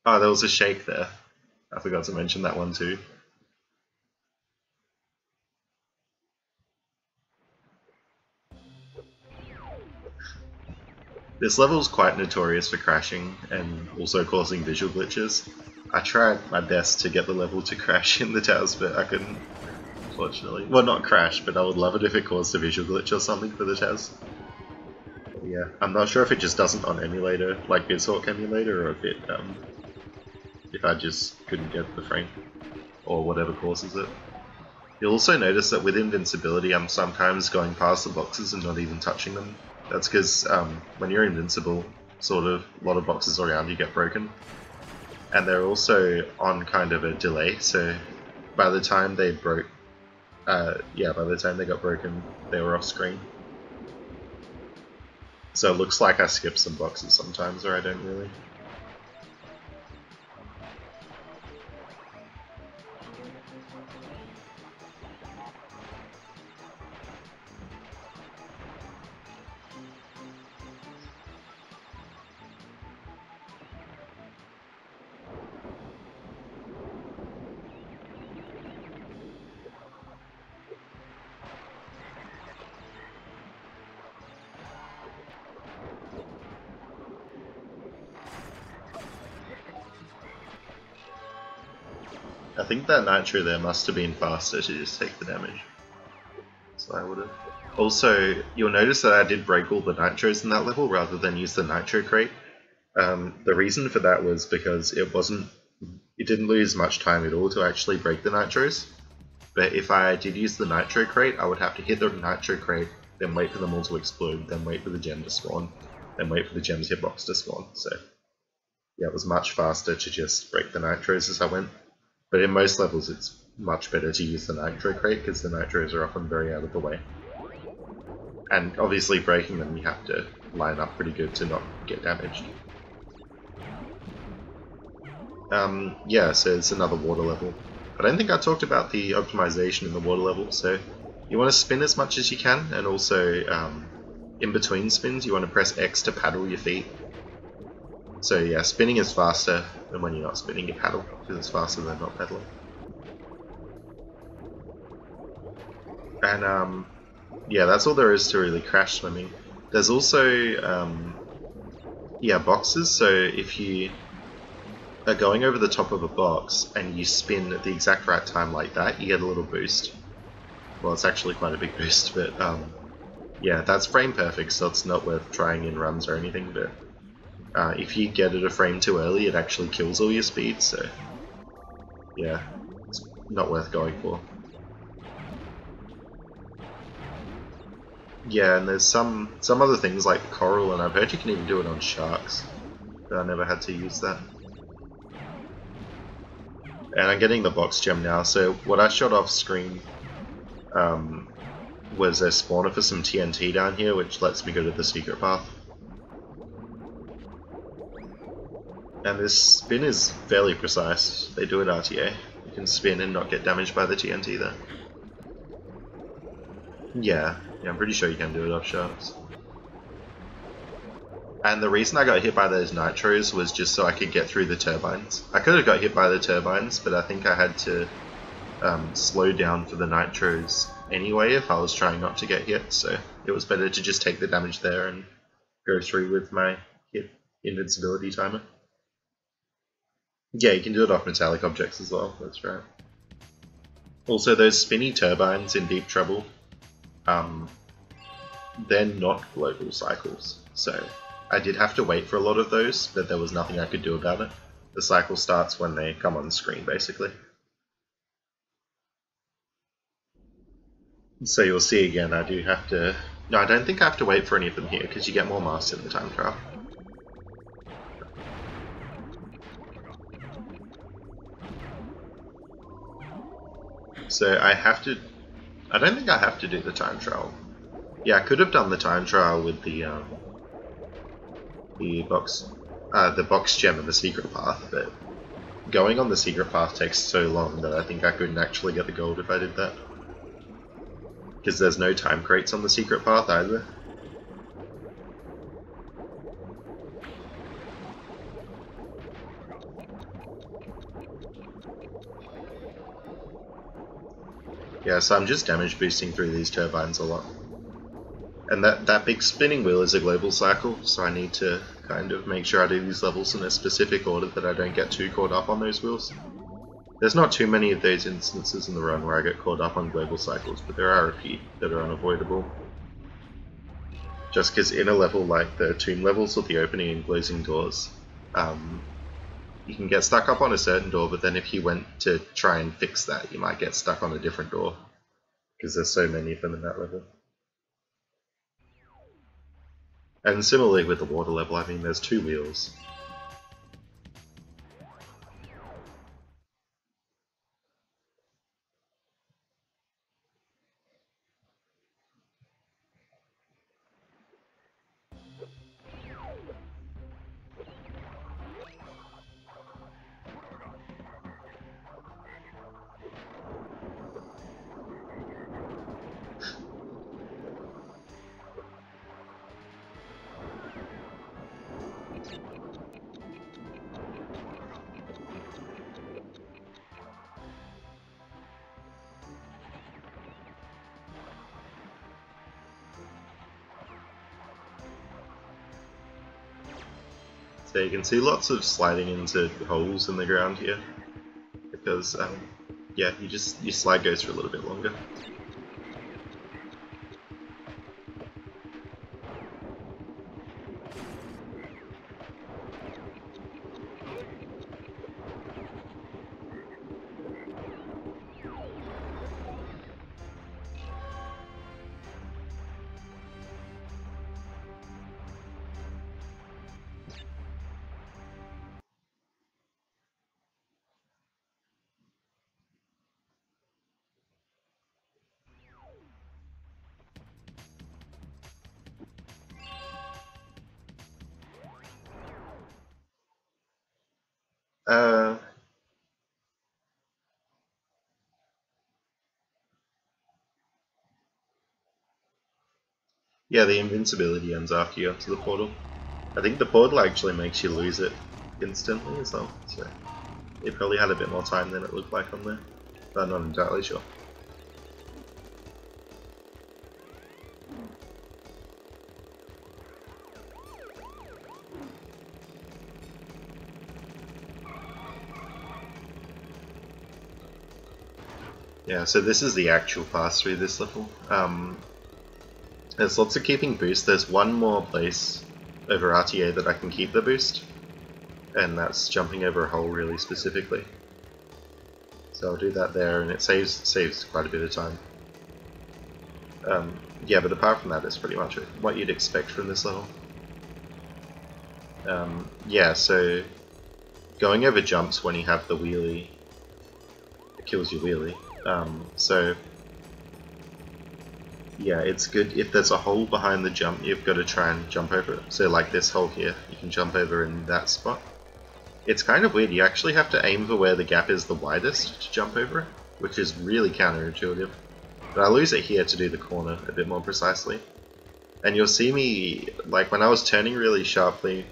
Oh, there was a shake there. I forgot to mention that one too. This level is quite notorious for crashing and also causing visual glitches. I tried my best to get the level to crash in the TAS, but I couldn't, unfortunately. Well, not crash, but I would love it if it caused a visual glitch or something for the TAS. But yeah, I'm not sure if it just doesn't on emulator, like BizHawk emulator, or if I just couldn't get the frame, or whatever causes it. You'll also notice that with invincibility, I'm sometimes going past the boxes and not even touching them. That's because when you're invincible, sort of, a lot of boxes around you get broken. And they're also on kind of a delay, so by the time they broke, by the time they got broken, they were off screen. So it looks like I skip some boxes sometimes, or I don't really. I think that nitro there must have been faster to just take the damage. So I would have. Also, you'll notice that I did break all the nitros in that level rather than use the nitro crate. The reason for that was because it didn't lose much time at all to actually break the nitros. But if I did use the nitro crate, I would have to hit the nitro crate, then wait for them all to explode, then wait for the gem to spawn, then wait for the gem's hitbox to spawn. So yeah, it was much faster to just break the nitros as I went. But in most levels it's much better to use the nitro crate because the nitros are often very out of the way. And obviously breaking them you have to line up pretty good to not get damaged. Yeah, so it's another water level. I don't think I talked about the optimization in the water level, so you want to spin as much as you can, and also in between spins you want to press X to paddle your feet. So yeah, spinning is faster than when you're not spinning your paddle, because it's faster than not paddling. And yeah, that's all there is to really crash swimming. There's also boxes, so if you are going over the top of a box and you spin at the exact right time like that, you get a little boost. Well, it's actually quite a big boost, but yeah, that's frame perfect, so it's not worth trying in runs or anything, but if you get it a frame too early, it actually kills all your speed, so yeah, it's not worth going for. Yeah, and there's some other things like coral, and I've heard you can even do it on sharks, but I never had to use that. And I'm getting the box gem now, so what I shot off screen was a spawner for some TNT down here, which lets me go to the secret path. And this spin is fairly precise. They do it RTA. You can spin and not get damaged by the TNT there. Yeah, I'm pretty sure you can do it off sharks. And the reason I got hit by those nitros was just so I could get through the turbines. I could have got hit by the turbines, but I think I had to slow down for the nitros anyway if I was trying not to get hit, so it was better to just take the damage there and go through with my hit invincibility timer. Yeah, you can do it off metallic objects as well, that's right. Also, those spinny turbines in Deep Trouble, they're not global cycles, so I did have to wait for a lot of those, but there was nothing I could do about it. The cycle starts when they come on screen, basically. So you'll see again, I do have to... No, I don't think I have to wait for any of them here, because you get more masks in the time trial. So I don't think I have to do the time trial. Yeah, I could have done the time trial with the box. the box gem and the secret path, but going on the secret path takes so long that I think I couldn't actually get the gold if I did that. Because there's no time crates on the secret path either. Yeah, so I'm just damage boosting through these turbines a lot. And that big spinning wheel is a global cycle, so I need to kind of make sure I do these levels in a specific order that I don't get too caught up on those wheels. There's not too many of those instances in the run where I get caught up on global cycles, but there are a few that are unavoidable. Just because in a level like the tomb levels or the opening and closing doors, you can get stuck up on a certain door, but then if you went to try and fix that, you might get stuck on a different door, because there's so many of them in that level. And similarly with the water level, I mean, there's 2 wheels. So you can see lots of sliding into holes in the ground here, because yeah, your slide goes for a little bit longer. Yeah, the invincibility ends after you go to the portal. I think the portal actually makes you lose it instantly as well, so it probably had a bit more time than it looked like on there, but I'm not entirely sure. Yeah, so this is the actual pass through this level. There's lots of keeping boost. There's one more place over RTA that I can keep the boost, and that's jumping over a hole really specifically. So I'll do that there, and it saves quite a bit of time. Yeah, but apart from that, it's pretty much what you'd expect from this level. Yeah, so going over jumps when you have the wheelie, it kills your wheelie. So yeah, it's good if there's a hole behind the jump, you've got to try and jump over it. So like this hole here, you can jump over in that spot. It's kind of weird, you actually have to aim for where the gap is the widest to jump over it, which is really counterintuitive. But I lose it here to do the corner a bit more precisely. And you'll see me, like when I was turning really sharply,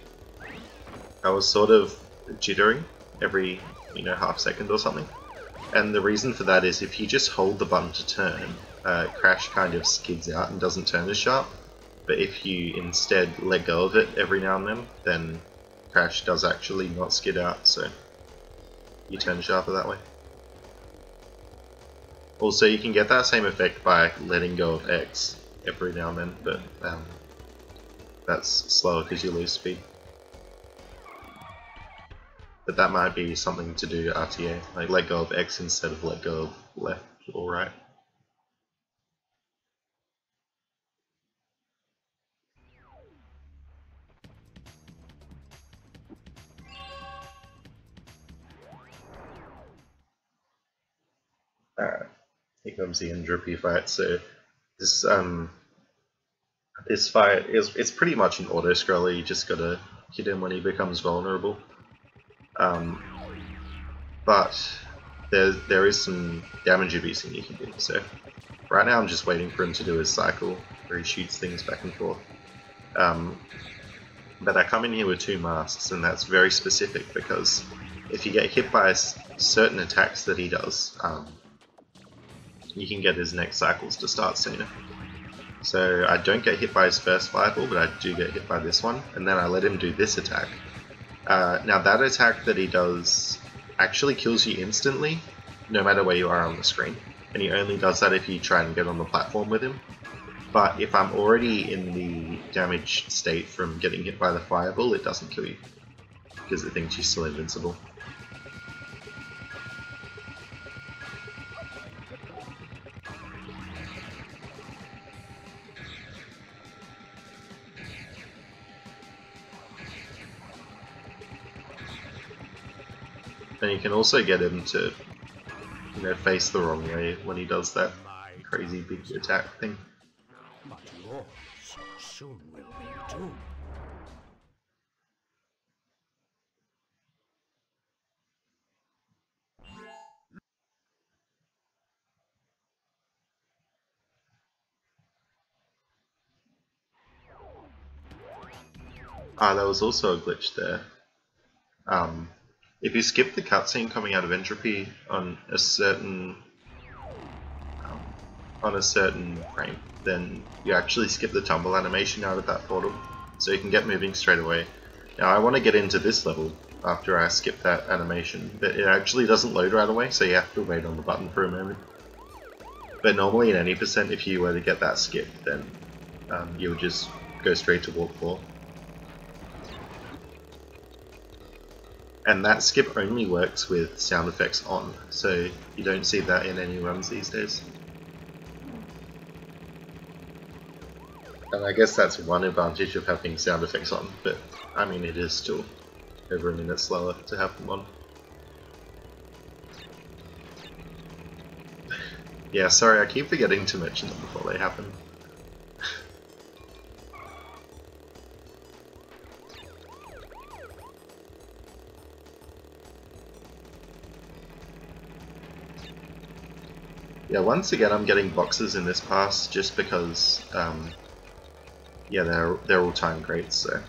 I was sort of jittering every, half second or something. And the reason for that is if you just hold the button to turn, Crash kind of skids out and doesn't turn as sharp. But if you instead let go of it every now and then Crash does actually not skid out, so you turn sharper that way. Also, you can get that same effect by letting go of X every now and then, but that's slower because you lose speed. But that might be something to do RTA, like let go of X instead of let go of left or right. Alright, here comes the entropy fight. So this fight it's pretty much an auto scroller. You just gotta hit him when he becomes vulnerable. But there is some damage abusing you can do. So right now I'm just waiting for him to do his cycle where he shoots things back and forth. But I come in here with 2 masks, and that's very specific because if you get hit by certain attacks that he does, you can get his next cycles to start sooner. So I don't get hit by his first fireball, but I do get hit by this one, and then I let him do this attack. Now that attack that he does actually kills you instantly, no matter where you are on the screen, and he only does that if you try and get on the platform with him. But if I'm already in the damaged state from getting hit by the fireball, it doesn't kill you, because it thinks you're still invincible. And you can also get him to, face the wrong way when he does that crazy big attack thing. But yours soon will be too. There was also a glitch there. If you skip the cutscene coming out of Entropy on a certain frame, then you actually skip the tumble animation out of that portal, so you can get moving straight away. Now I want to get into this level after I skip that animation, but it actually doesn't load right away, so you have to wait on the button for a moment. But normally in any percent, if you were to get that skip, then you would just go straight to Warp 4. And that skip only works with sound effects on, so you don't see that in any runs these days. And I guess that's one advantage of having sound effects on, but I mean it is still over a minute slower to have them on. Yeah, sorry, I keep forgetting to mention them before they happen. Yeah, once again I'm getting boxes in this pass just because, yeah, they're all time crates, so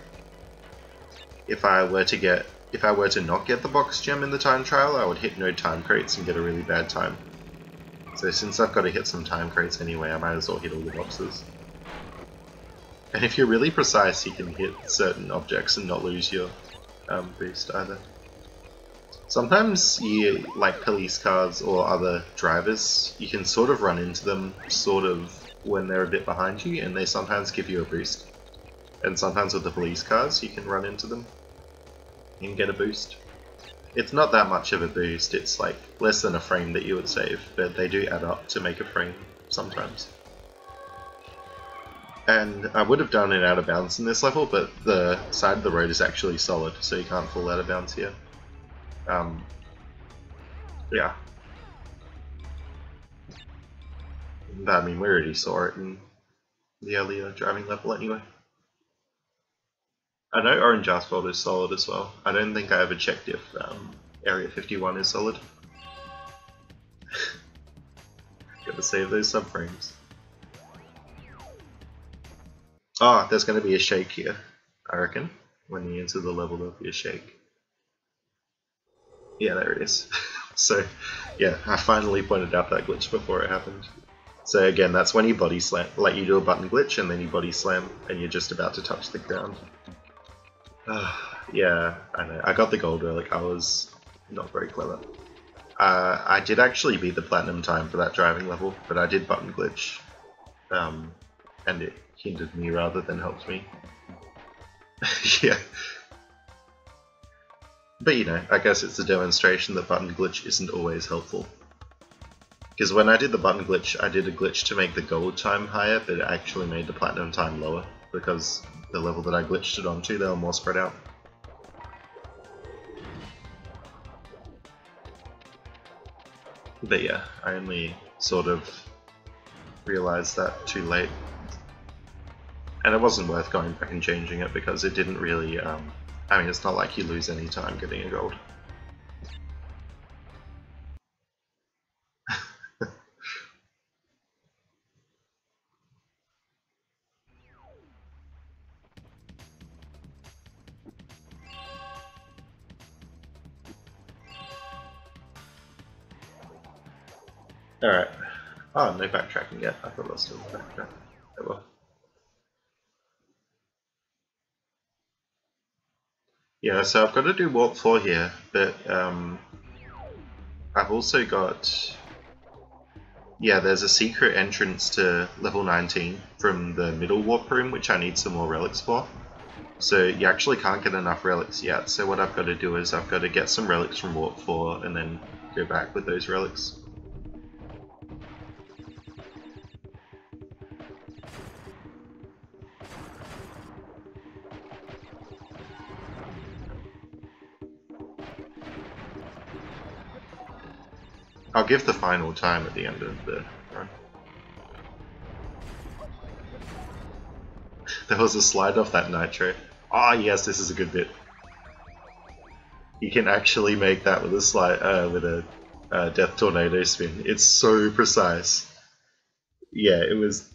if I were to not get the box gem in the time trial, I would hit no time crates and get a really bad time. So since I've got to hit some time crates anyway, I might as well hit all the boxes. And if you're really precise, you can hit certain objects and not lose your boost either. Sometimes you, like police cars or other drivers, you can sort of run into them sort of when they're a bit behind you, and they sometimes give you a boost. And sometimes with the police cars you can run into them and get a boost. It's not that much of a boost, it's like less than a frame that you would save, but they do add up to make a frame sometimes. And I would have done it out of bounds in this level, but the side of the road is actually solid, so you can't fall out of bounds here. Yeah. But, I mean, we already saw it in the earlier driving level anyway. I know Orange Asphalt is solid as well. I don't think I ever checked if Area 51 is solid. Gotta save those subframes. Oh, there's gonna be a shake here, I reckon. When you enter the level, there'll be a shake. Yeah, there it is. So, yeah, I finally pointed out that glitch before it happened. So again, that's when you body slam, like you do a button glitch and then you body slam and you're just about to touch the ground. Yeah, I know. I got the gold relic. I was not very clever. I did actually beat the platinum time for that driving level, but I did button glitch. And it hindered me rather than helped me. Yeah. But you know, I guess it's a demonstration that button glitch isn't always helpful. Because when I did the button glitch, I did a glitch to make the gold time higher, but it actually made the platinum time lower, because the level that I glitched it onto, they were more spread out. But yeah, I only sort of realised that too late. And it wasn't worth going back and changing it, because it didn't really I mean, it's not like you lose any time getting a gold. Alright. Oh, no backtracking yet. I thought I was still backtracking. Oh well. Yeah, so I've got to do warp 4 here, but I've also got... Yeah, there's a secret entrance to level 19 from the middle warp room, which I need some more relics for. So you actually can't get enough relics yet, so what I've got to do is I've got to get some relics from warp 4 and then go back with those relics. I'll give the final time at the end of the run. There was a slide off that nitro. Ah, yes, this is a good bit. You can actually make that with a slide, with a death tornado spin. It's so precise. Yeah, it was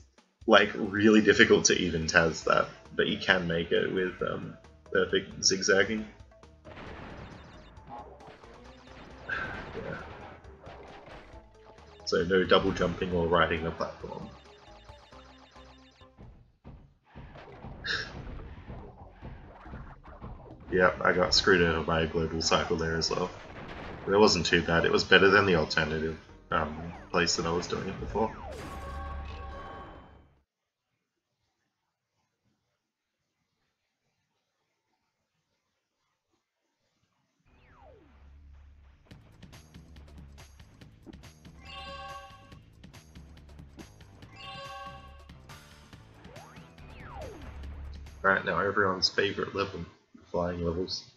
like really difficult to even TAS that, but you can make it with perfect zigzagging. Yeah. So no double jumping or riding the platform. Yep, I got screwed over by a global cycle there as well. But it wasn't too bad. It was better than the alternative place that I was doing it before. Right, now everyone's favourite level, flying levels.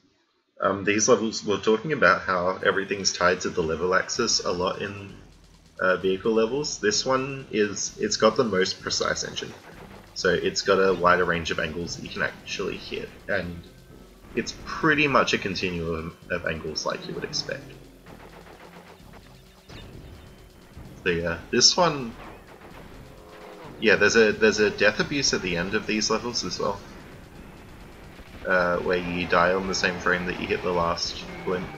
These levels, we're talking about how everything's tied to the level axis a lot in vehicle levels. This one it's got the most precise engine. So it's got a wider range of angles that you can actually hit, and it's pretty much a continuum of angles like you would expect. So yeah, this one, yeah, there's a death abuse at the end of these levels as well. Where you die on the same frame that you hit the last blimp.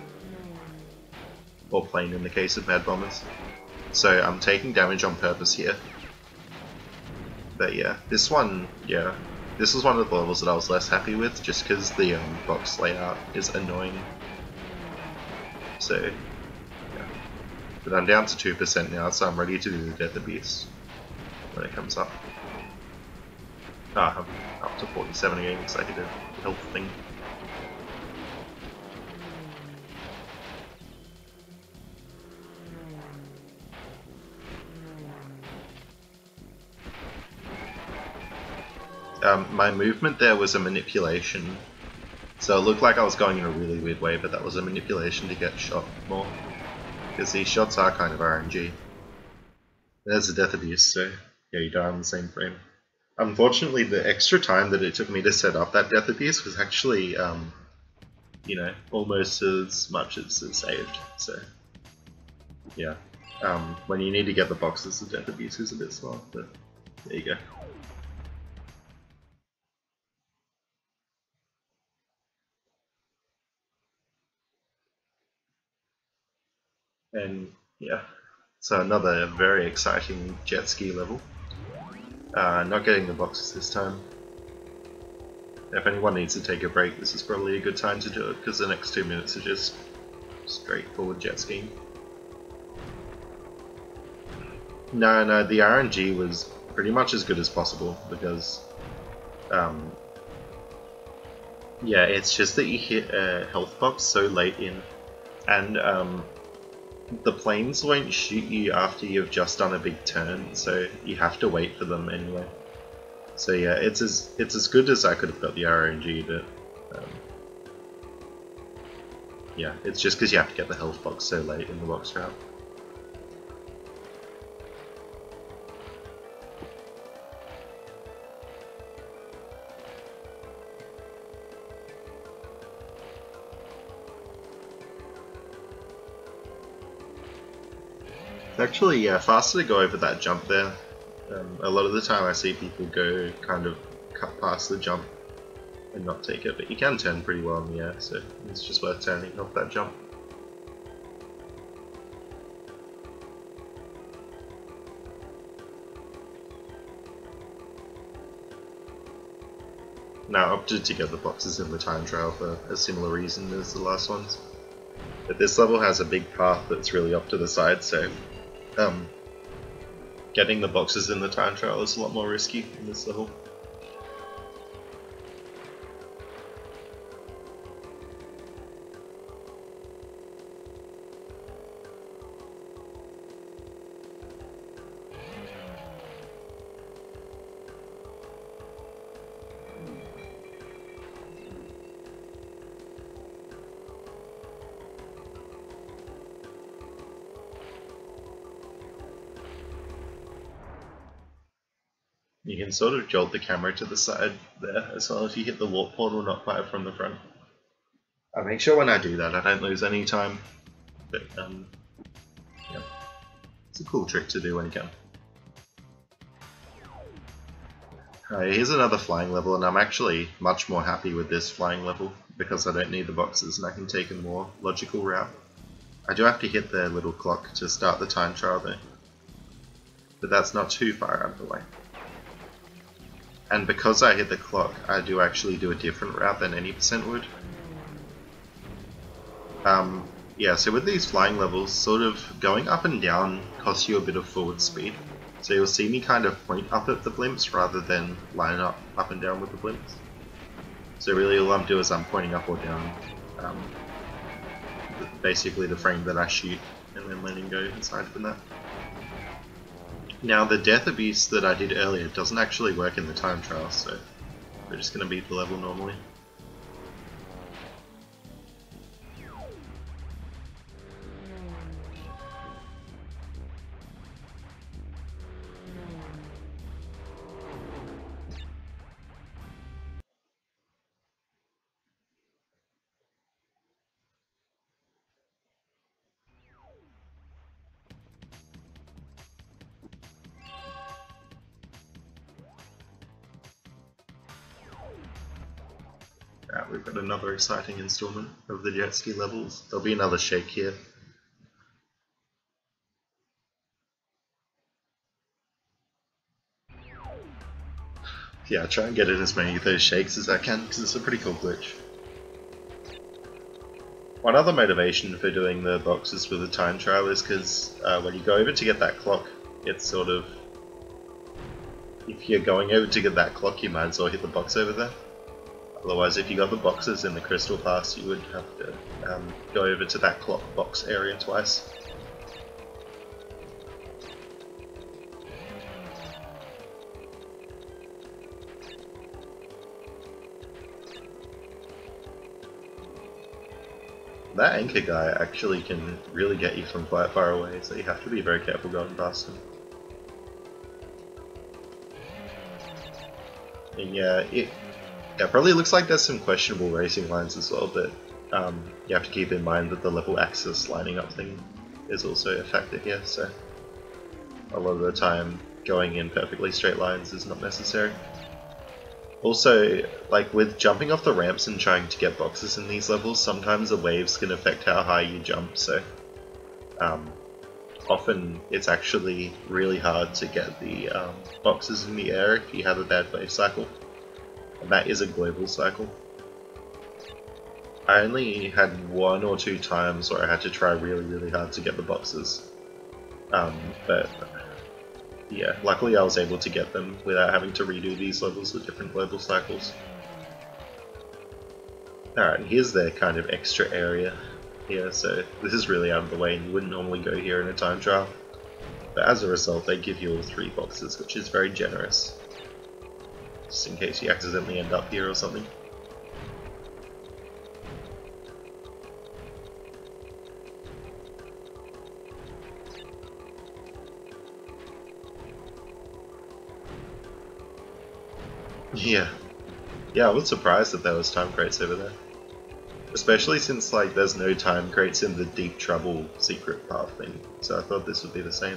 Or plane in the case of Mad Bombers. So I'm taking damage on purpose here. But yeah, this one, yeah, this was one of the levels that I was less happy with, just because the box layout is annoying. So, yeah. But I'm down to 2% now, so I'm ready to do the Death Abuse when it comes up. Ah, I'm up to 47 again because I did a health thing. My movement there was a manipulation, so it looked like I was going in a really weird way, but that was a manipulation to get shot more, because these shots are kind of RNG. There's a Death Abuse, so yeah, you die on the same frame. Unfortunately, the extra time that it took me to set up that Death Abuse was actually, you know, almost as much as it saved, so yeah. When you need to get the boxes, the Death Abuse is a bit slow, but there you go. And yeah, so another very exciting jet ski level. Not getting the boxes this time. If anyone needs to take a break, this is probably a good time to do it, because the next 2 minutes are just straightforward jet skiing. No, the RNG was pretty much as good as possible, because yeah, it's just that you hit a health box so late in, and the planes won't shoot you after you've just done a big turn, so you have to wait for them anyway. So yeah, it's as good as I could have got the RNG, but yeah, it's just because you have to get the health box so late in the box route. Actually, yeah, faster to go over that jump there. A lot of the time I see people go kind of cut past the jump and not take it, but you can turn pretty well in the air, so it's just worth turning off that jump. Now I opted to get the boxes in the time trial for a similar reason as the last ones. But this level has a big path that's really off to the side, so getting the boxes in the time trial is a lot more risky in this level. You can sort of jolt the camera to the side there as well if you hit the warp portal, not fire from the front. I make sure when I do that I don't lose any time, but yeah, it's a cool trick to do when you can. Alright, here's another flying level, and I'm actually much more happy with this flying level because I don't need the boxes and I can take a more logical route. I do have to hit the little clock to start the time trial though, but that's not too far out of the way. And because I hit the clock, I do actually do a different route than any percent would. Yeah, so with these flying levels, sort of going up and down costs you a bit of forward speed. So you'll see me kind of point up at the blimps rather than line up and down with the blimps. So really all I'm doing is I'm pointing up or down, basically the frame that I shoot, and then letting go aside from that. Now the death abuse that I did earlier doesn't actually work in the time trial, so we're just going to beat the level normally. We've got another exciting installment of the jet ski levels. There'll be another shake here. Yeah, try and get in as many of those shakes as I can because it's a pretty cool glitch. One other motivation for doing the boxes for the time trial is because when you go over to get that clock, it's sort of... if you're going over to get that clock, you might as well hit the box over there. Otherwise, if you got the boxes in the crystal pass, you would have to go over to that clock box area twice. That anchor guy actually can really get you from quite far away, so you have to be very careful going past him. And yeah, it probably looks like there's some questionable racing lines as well, but you have to keep in mind that the level axis lining up thing is also a factor here, so a lot of the time going in perfectly straight lines is not necessary. Also, like with jumping off the ramps and trying to get boxes in these levels, sometimes the waves can affect how high you jump, so often it's actually really hard to get the boxes in the air if you have a bad wave cycle. And that is a global cycle. I only had 1 or 2 times where I had to try really hard to get the boxes. But yeah, luckily I was able to get them without having to redo these levels with different global cycles. Alright, here's their kind of extra area here, so this is really out of the way and you wouldn't normally go here in a time trial. But as a result, they give you all 3 boxes, which is very generous. Just in case you accidentally end up here or something. Yeah, I was surprised that there was time crates over there. Especially since like there's no time crates in the Deep Trouble secret path thing, so I thought this would be the same.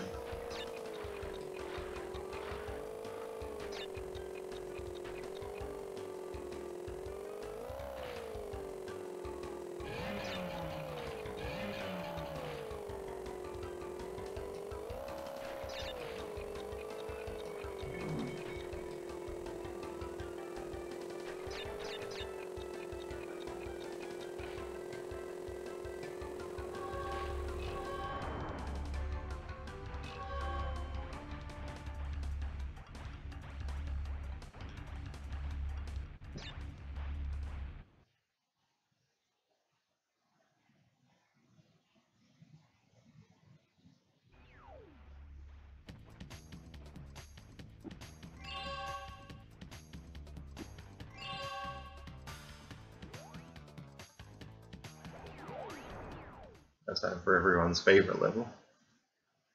That's time for everyone's favorite level.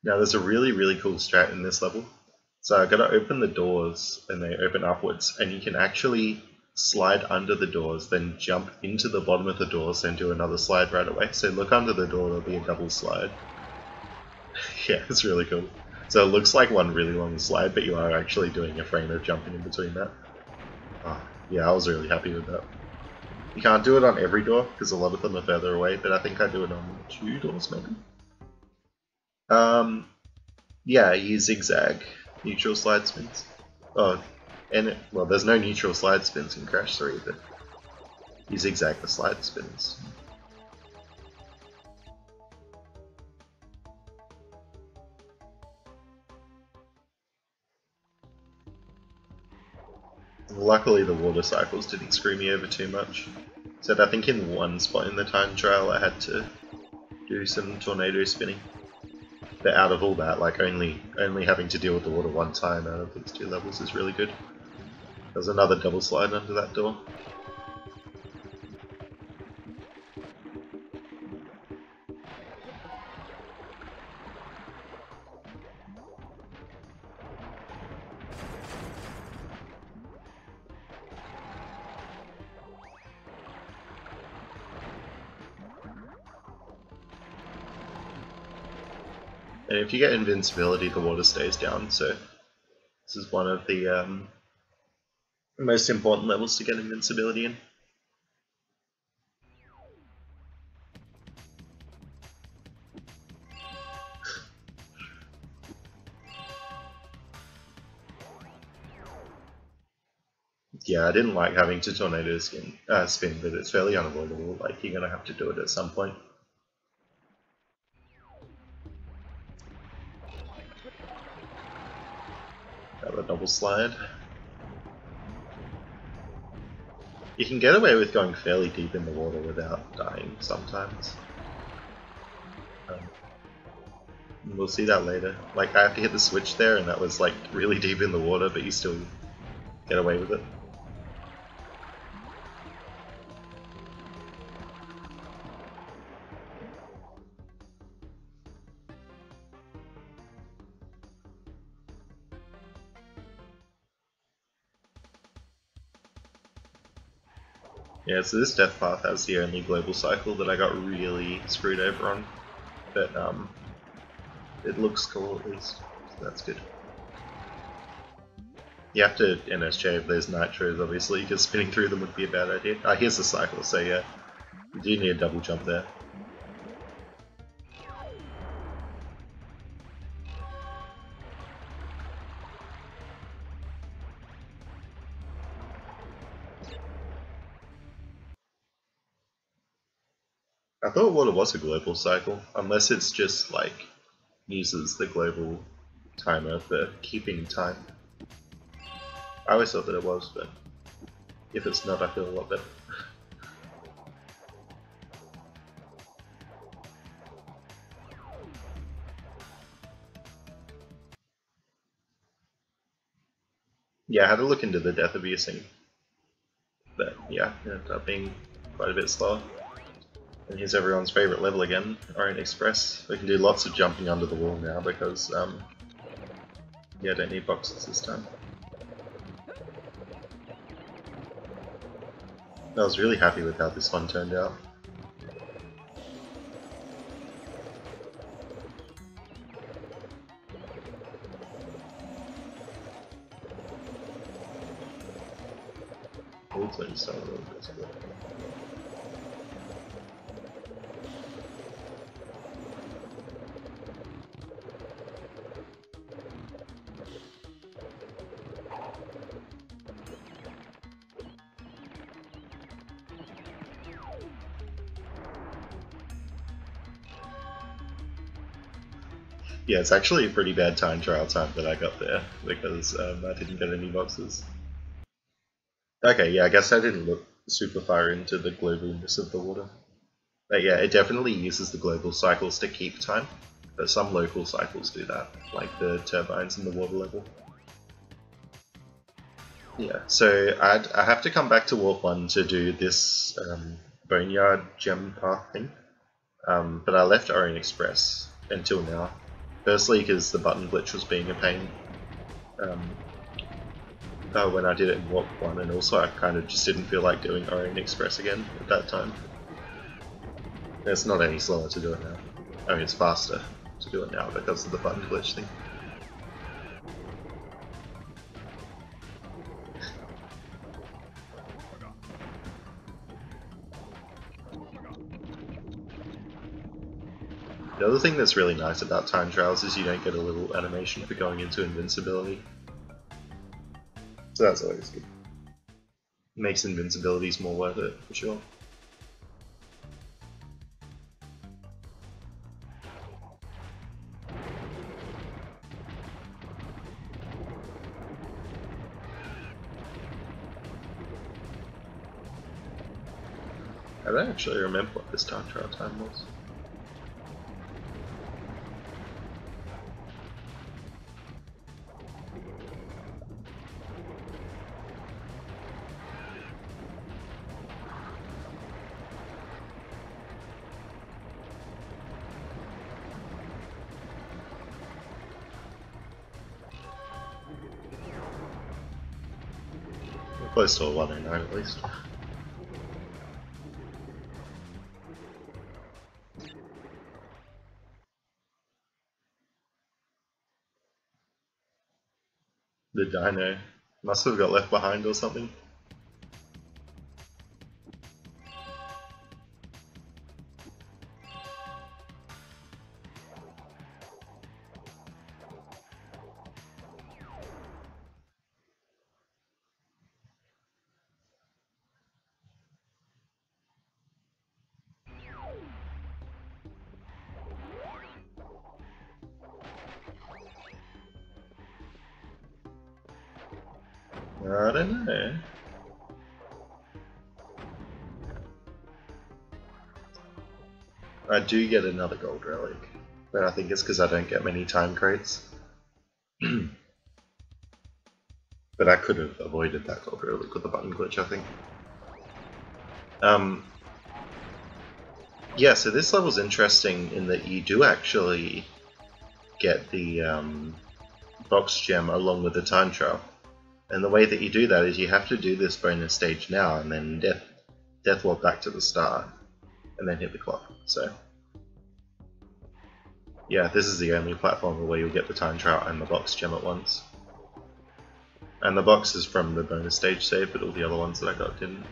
Now there's a really cool strat in this level. So I gotta open the doors and they open upwards, and you can actually slide under the doors, then jump into the bottom of the doors and do another slide right away. So look under the door, there'll be a double slide. Yeah, it's really cool. So it looks like one really long slide, but you are actually doing a frame of jumping in between that. Oh, yeah, I was really happy with that. You can't do it on every door, because a lot of them are further away, but I think I do it on 2 doors, maybe? Yeah, you zigzag neutral slide spins. Oh, and well, there's no neutral slide spins in Crash 3, but you zigzag the slide spins. Luckily the water cycles didn't screw me over too much. So I think in one spot in the time trial I had to do some tornado spinning. But out of all that, like only having to deal with the water one time out of these 2 levels is really good. There's another double slide under that door. And if you get invincibility, the water stays down, so this is one of the most important levels to get invincibility in. Yeah, I didn't like having to tornado spin, but it's fairly unavoidable, like you're gonna have to do it at some point. Another double slide. You can get away with going fairly deep in the water without dying sometimes. We'll see that later. Like, I have to hit the switch there, and that was like really deep in the water, but you still get away with it. Yeah, so this death path has the only global cycle that I got really screwed over on, but it looks cool at least, so that's good. You have to NSJ those nitros obviously, because spinning through them would be a bad idea. Ah, here's the cycle, so yeah, you do need a double jump there. I thought water was a global cycle, unless it's just like uses the global timer for keeping time. I always thought that it was, but if it's not, I feel a lot better. Yeah, I had to look into the death abusing, but yeah, it ended up being quite a bit slower. And here's everyone's favourite level again, Orient Express. We can do lots of jumping under the wall now because, yeah, I don't need boxes this time. I was really happy with how this one turned out. happens when you start a roller coaster. Yeah, it's actually a pretty bad time trial time that I got there, because I didn't get any boxes. Okay, yeah, I guess I didn't look super far into the globalness of the water. But yeah, it definitely uses the global cycles to keep time, but some local cycles do that, like the turbines in the water level. Yeah, so I have to come back to Warp 1 to do this Boneyard gem path thing, but I left Orient Express until now. Firstly, because the button glitch was being a pain when I did it in Warp 1, and also I kind of just didn't feel like doing Orient Express again at that time. It's not any slower to do it now. I mean, it's faster to do it now because of the button glitch thing. The other thing that's really nice about time trials is you don't get a little animation for going into invincibility. So that's always good. Makes invincibilities more worth it, for sure. I don't actually remember what this time trial time was. Close to a 109 at least. The dino must have got left behind or something. I don't know. I do get another gold relic, but I think it's because I don't get many time crates. But I could have avoided that gold relic with the button glitch, I think. Yeah, so this level's interesting in that you do actually get the box gem along with the time trial. And the way that you do that is you have to do this bonus stage now and then death warp back to the start and then hit the clock. So yeah, this is the only platform where you'll get the time trial and the box gem at once. And the box is from the bonus stage save, but all the other ones that I got didn't.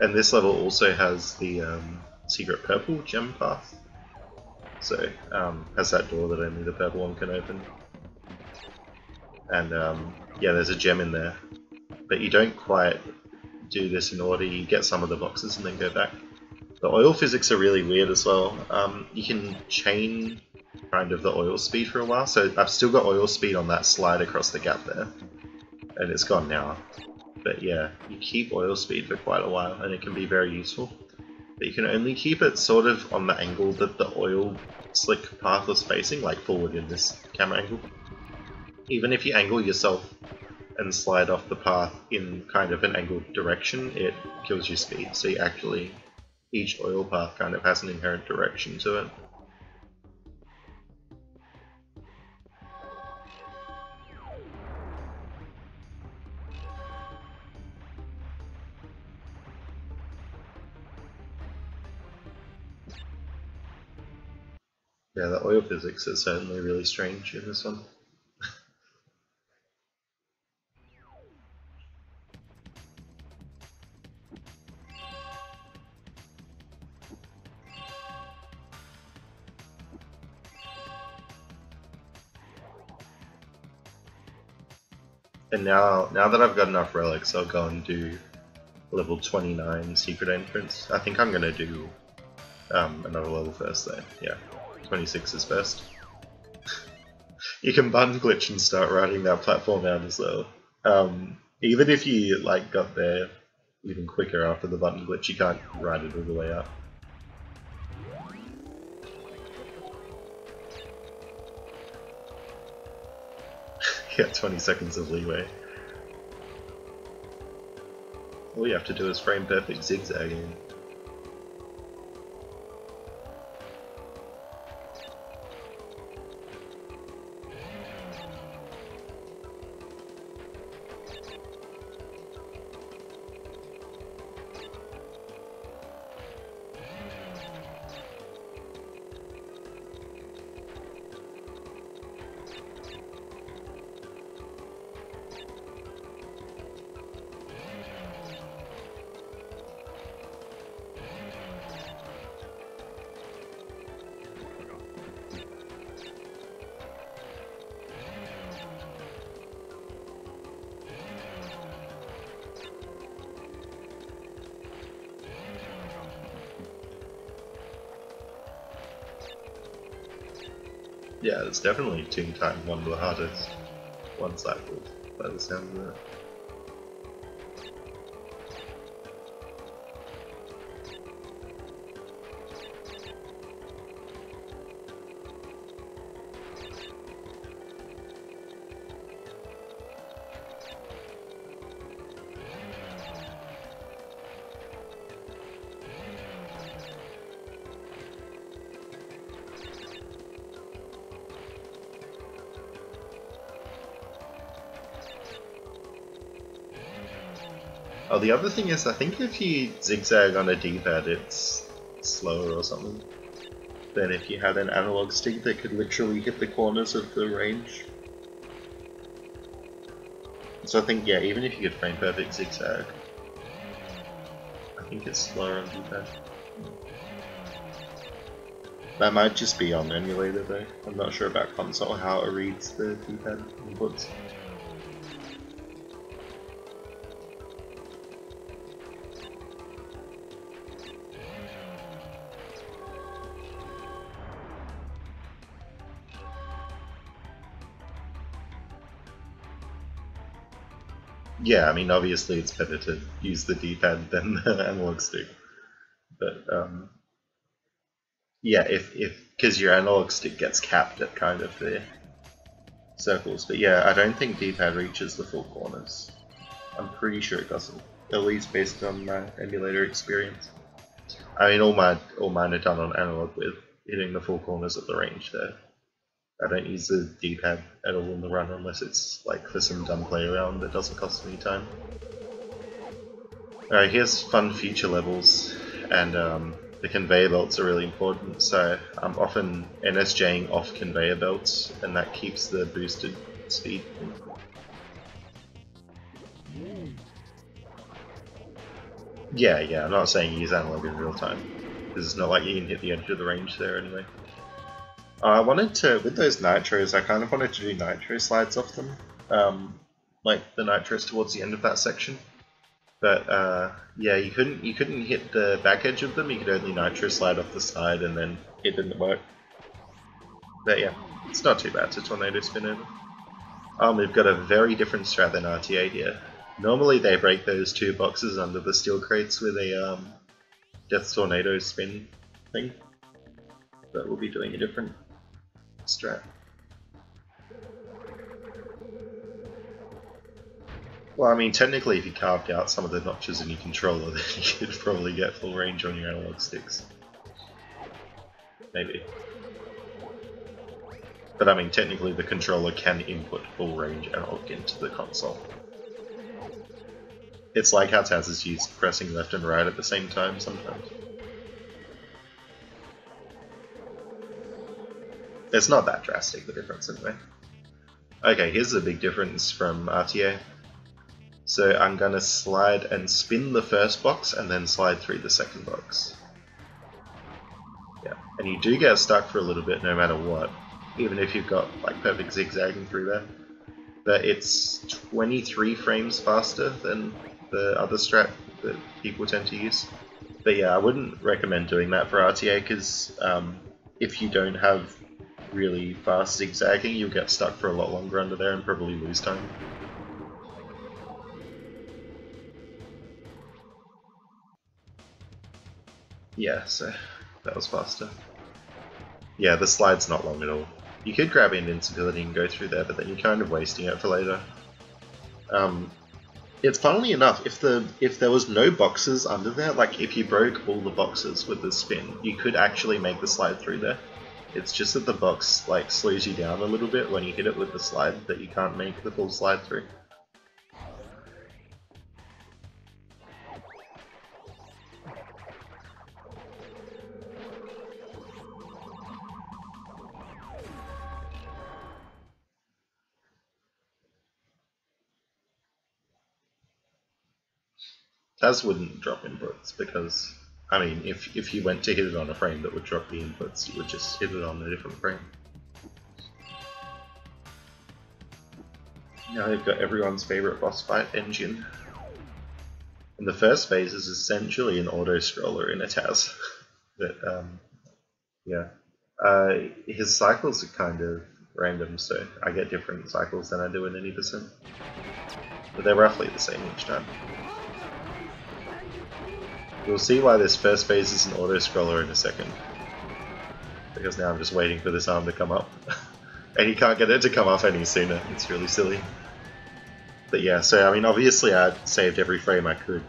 And this level also has the secret purple gem path. So, has that door that only the purple one can open. And yeah, there's a gem in there. But you don't quite do this in order, you get some of the boxes and then go back. The oil physics are really weird as well. You can chain kind of the oil speed for a while, so I've still got oil speed on that slide across the gap there. And it's gone now. But yeah, you keep oil speed for quite a while and it can be very useful. But you can only keep it sort of on the angle that the oil slick path was facing, like forward in this camera angle. Even if you angle yourself and slide off the path in kind of an angled direction, it kills your speed. So you actually, each oil path kind of has an inherent direction to it. Yeah, the oil physics is certainly really strange in this one. And now that I've got enough relics, I'll go and do level 29 secret entrance. I think I'm going to do another level first though. Yeah, 26 is best. You can button glitch and start riding that platform out as well. Even if you like got there even quicker after the button glitch, you can't ride it all the way up. You got 20 seconds of leeway. All you have to do is frame perfect zigzagging. Yeah, it's definitely Toon Time one of the hardest ones I've pulled, by the sound of it. Oh, the other thing is, I think if you zigzag on a D-pad, it's slower or something than if you had an analog stick that could literally hit the corners of the range. So I think, yeah, even if you could frame perfect zigzag, I think it's slower on D-pad. That might just be on emulator though. I'm not sure about console, how it reads the D-pad inputs. Yeah, I mean, obviously it's better to use the D-pad than the analog stick, but yeah, because your analog stick gets capped at kind of the circles, but yeah, I don't think D-pad reaches the full corners. I'm pretty sure it doesn't, at least based on my emulator experience. I mean, all mine are done on analog with hitting the full corners of the range there. I don't use the D-pad at all in the run unless it's like for some dumb play around that doesn't cost me time. Alright, here's fun future levels, and the conveyor belts are really important, so I'm often NSJing off conveyor belts, and that keeps the boosted speed. Yeah, I'm not saying use analog in real time, because it's not like you can hit the edge of the range there anyway. I wanted to, with those nitros, I kind of wanted to do nitro slides off them, like the nitros towards the end of that section. But yeah, you couldn't hit the back edge of them. You could only nitro slide off the side, and then it didn't work. But yeah, it's not too bad to tornado spin over. We've got a very different strat than RTA here. Normally they break those two boxes under the steel crates with a death tornado spin thing, but we'll be doing a different strat. Well, I mean, technically if you carved out some of the notches in your controller, then you could probably get full range on your analog sticks. Maybe. But I mean, technically the controller can input full range analog into the console. It's like how TAS is used pressing left and right at the same time sometimes. It's not that drastic, the difference anyway. Okay, here's the big difference from RTA. So I'm going to slide and spin the first box and then slide through the second box. Yeah, and you do get stuck for a little bit no matter what, even if you've got like perfect zigzagging through there. that it's 23 frames faster than the other strat that people tend to use. But yeah, I wouldn't recommend doing that for RTA because if you don't have really fast zigzagging, you'll get stuck for a lot longer under there and probably lose time. Yeah, so that was faster. Yeah, the slide's not long at all. You could grab invincibility and go through there, but then you're kind of wasting it for later. It's funnily enough, if there was no boxes under there, like if you broke all the boxes with the spin, you could actually make the slide through there. It's just that the box like slows you down a little bit when you hit it with the slide, that you can't make the full slide through. TAS wouldn't drop inputs because, I mean, if you went to hit it on a frame that would drop the inputs, you would just hit it on a different frame. Now they've got everyone's favorite boss fight engine. And the first phase is essentially an auto-scroller in a TAS. But, yeah. His cycles are kind of random, so I get different cycles than I do in any percent. But they're roughly the same each time. You'll see why this first phase is an auto-scroller in a second. Because now I'm just waiting for this arm to come up. And you can't get it to come off any sooner, it's really silly. But yeah, so I mean obviously I saved every frame I could,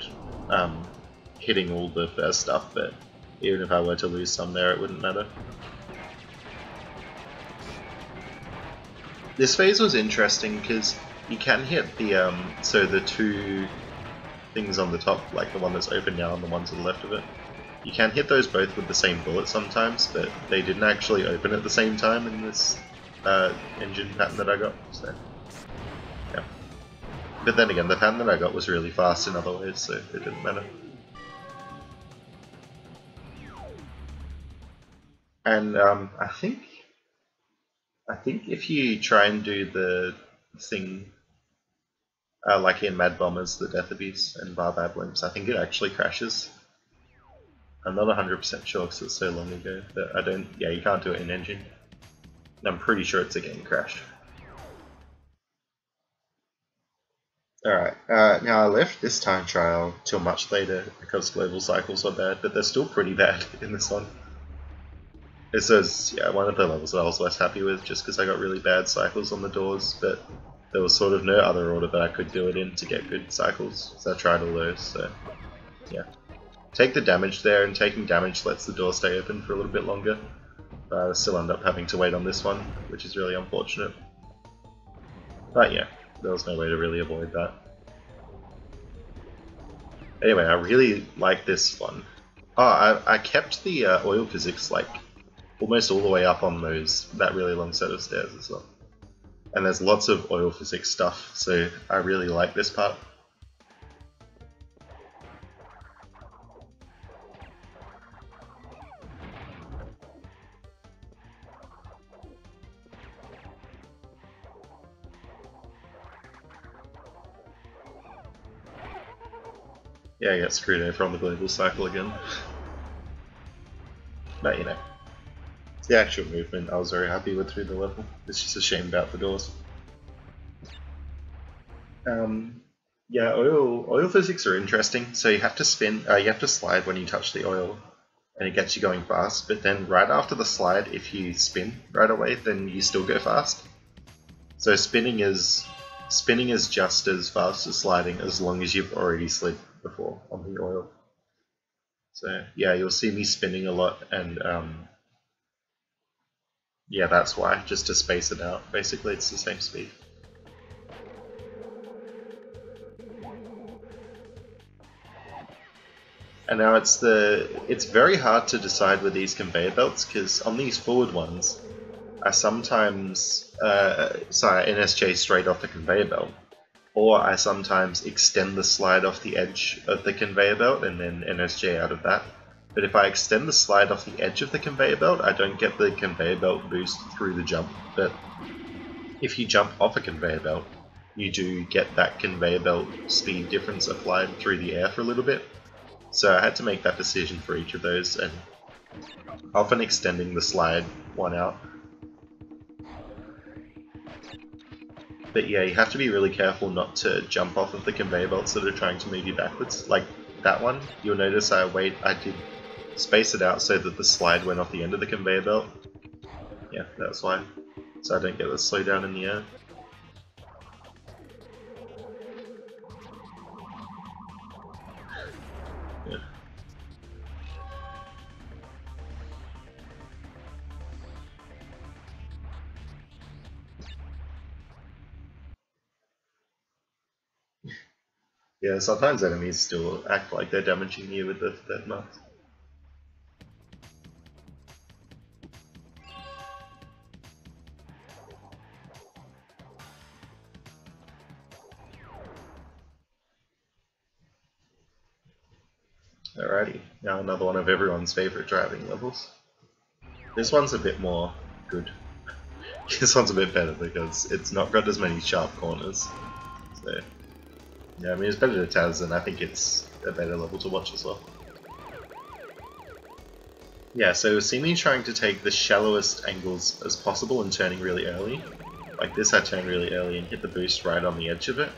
hitting all the first stuff, but even if I were to lose some there it wouldn't matter. This phase was interesting because you can hit the, so the two things on the top, like the one that's open now and the one to the left of it. You can hit those both with the same bullet sometimes, but they didn't actually open at the same time in this engine pattern that I got, so yeah. But then again, the pattern that I got was really fast in other ways, so it didn't matter. And I think if you try and do the thing like in Mad Bombers, the Death-A-Beast and Barbad Blimps, I think it actually crashes. I'm not 100% sure because it's so long ago, but yeah, you can't do it in engine. And I'm pretty sure it's a game crash. Alright, now I left this time trial till much later because global cycles are bad, but they're still pretty bad in this one. This is, yeah, one of the levels that I was less happy with just because I got really bad cycles on the doors, but there was sort of no other order that I could do it in to get good cycles, so I tried all those, so yeah. Take the damage there, and taking damage lets the door stay open for a little bit longer, but I still end up having to wait on this one, which is really unfortunate. But yeah, there was no way to really avoid that. Anyway, I really like this one. Oh, I kept the oil physics like almost all the way up on that really long set of stairs as well. And there's lots of oil physics stuff, so I really like this part. Yeah, I got screwed over on the global cycle again. But you know, it's the actual movement I was very happy with through the level. It's just a shame about the doors. Yeah, oil physics are interesting. So you have to spin, you have to slide when you touch the oil, and it gets you going fast. But then right after the slide, if you spin right away, then you still go fast. So spinning is just as fast as sliding as long as you've already slid before on the oil. So yeah, you'll see me spinning a lot, and yeah, that's why, just to space it out. Basically, it's the same speed. And now it's very hard to decide with these conveyor belts, because on these forward ones, I sometimes NSJ straight off the conveyor belt, or I sometimes extend the slide off the edge of the conveyor belt and then NSJ out of that. But if I extend the slide off the edge of the conveyor belt, I don't get the conveyor belt boost through the jump. But if you jump off a conveyor belt, you do get that conveyor belt speed difference applied through the air for a little bit. So I had to make that decision for each of those, and often extending the slide one out. But yeah, you have to be really careful not to jump off of the conveyor belts that are trying to move you backwards. Like that one, you'll notice I did space it out so that the slide went off the end of the conveyor belt. Yeah, that's why. So I don't get the slow down in the air. Yeah. Yeah, sometimes enemies still act like they're damaging you with the death marks. Alrighty, now another one of everyone's favourite driving levels. This one's a bit more good. This one's a bit better because it's not got as many sharp corners. So, yeah, I mean it's better to TAS, and I think it's a better level to watch as well. Yeah, so see me trying to take the shallowest angles as possible and turning really early. Like this I turn really early and hit the boost right on the edge of it.